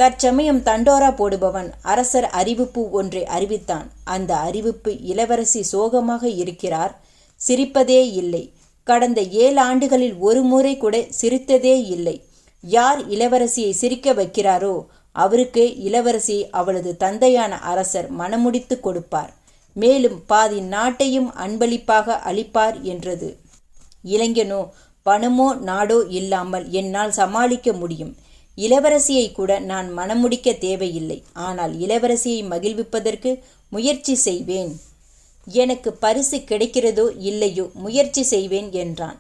தற்சமயம் தண்டோரா போடுபவன் அரசர் அறிவிப்பு ஒன்றை அறிவித்தான். அந்த அறிவிப்பு, இளவரசி சோகமாக இருக்கிறார், சிரிப்பதே இல்லை. கடந்த 7 ஆண்டுகளில் ஒரு முறை கூட சிரித்ததே இல்லை. யார் இளவரசியை சிரிக்க வைக்கிறாரோ அவருக்கே இளவரசியை அவளது தந்தையான அரசர் மணமுடித்து கொடுப்பார். மேலும் பாதி நாட்டையும் அன்பளிப்பாக அளிப்பார் என்றது. இளைஞனோ, பணமோ நாடோ இல்லாமல் என்னால் சமாளிக்க முடியும். இளவரசியை கூட நான் மணமுடிக்க தேவையில்லை. ஆனால் இளவரசியை மகிழ்விப்பதற்கு முயற்சி செய்வேன். எனக்கு பரிசு கிடைக்கிறதோ இல்லையோ முயற்சி செய்வேன் என்றான்.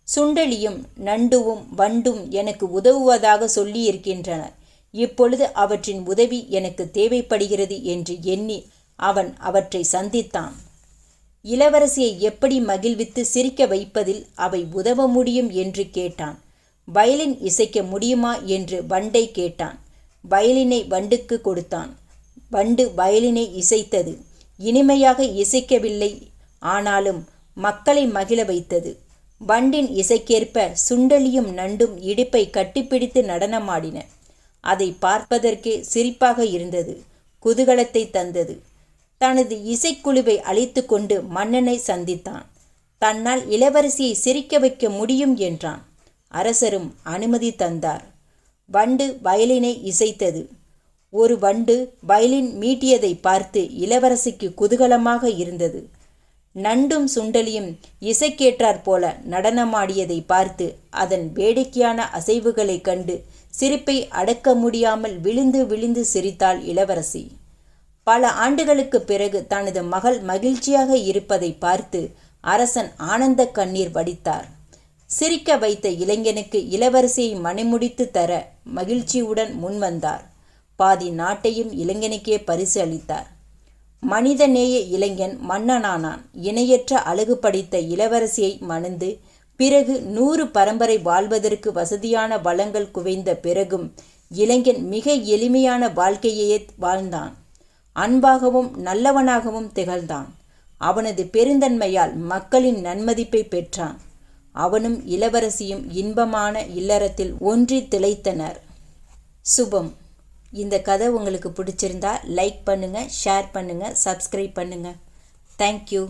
சுண்டெலியும் நண்டுவும் வண்டும் எனக்கு உதவுவதாக சொல்லியிருக்கின்றனர். இப்பொழுது அவற்றின் உதவி எனக்கு தேவைப்படுகிறது என்று எண்ணி அவன் அவற்றை சந்தித்தான். இளவரசியை எப்படி மகிழ்வித்து சிரிக்க வைப்பதில் அவை உதவ முடியும் என்று கேட்டான். வயலின் இசைக்க முடியுமா என்று வண்டை கேட்டான். வயலினை வண்டுக்கு கொடுத்தான். வண்டு வயலினை இசைத்தது. இனிமையாக இசைக்கவில்லை, ஆனாலும் மக்களை மகிழ வைத்தது. வண்டின் இசைக்கேற்ப சுண்டெலியும் நண்டும் இடுப்பை கட்டிப்பிடித்து நடனமாடின. அதை பார்ப்பதற்கே சிரிப்பாக இருந்தது, குதூகலத்தை தந்தது. தனது இசைக்குழுவை அழைத்து கொண்டு மன்னனை சந்தித்தான். தன்னால் இளவரசியை சிரிக்க வைக்க முடியும் என்றான். அரசரும் அனுமதி தந்தார். வண்டு வயலினை இசைத்தது. ஒரு வண்டு வயலின் மீட்டியதை பார்த்து இளவரசிக்கு குதூகலமாக இருந்தது. நண்டும் சுண்டலியும் இசைக்கேற்றாற் போல நடனமாடியதை பார்த்து அதன் வேடிக்கையான அசைவுகளை கண்டு சிரிப்பை அடக்க முடியாமல் விழுந்து விழுந்து சிரித்தாள் இளவரசி. பல ஆண்டுகளுக்கு பிறகு தனது மகள் மகிழ்ச்சியாக இருப்பதை பார்த்து அரசன் ஆனந்த கண்ணீர் வடித்தார். சிரிக்க வைத்த இளைஞனுக்கு இளவரசியை மணமுடித்து தர மகிழ்ச்சியுடன் முன்வந்தார். பாதி நாட்டையும் இளைஞனுக்கே பரிசு அளித்தார். மனிதநேய இளைஞன் மன்னனானான். இணையற்ற அழகு படைத்த இளவரசியை மணந்து பிறகு 100 பரம்பரை வாழ்வதற்கு வசதியான வளங்கள் குவைந்த பிறகும் இளைஞன் மிக எளிமையான வாழ்க்கையே வாழ்ந்தான். அன்பாகவும் நல்லவனாகவும் திகழ்ந்தான். அவனது பெருந்தன்மையால் மக்களின் நன்மதிப்பை பெற்றான். அவனும் இளவரசியும் இன்பமான இல்லறத்தில் ஒன்றி திளைத்தனர். சுபம். இந்த கதை உங்களுக்கு பிடிச்சிருந்தா லைக் பண்ணுங்கள், ஷேர் பண்ணுங்கள், சப்ஸ்கிரைப் பண்ணுங்கள். தேங்க்யூ.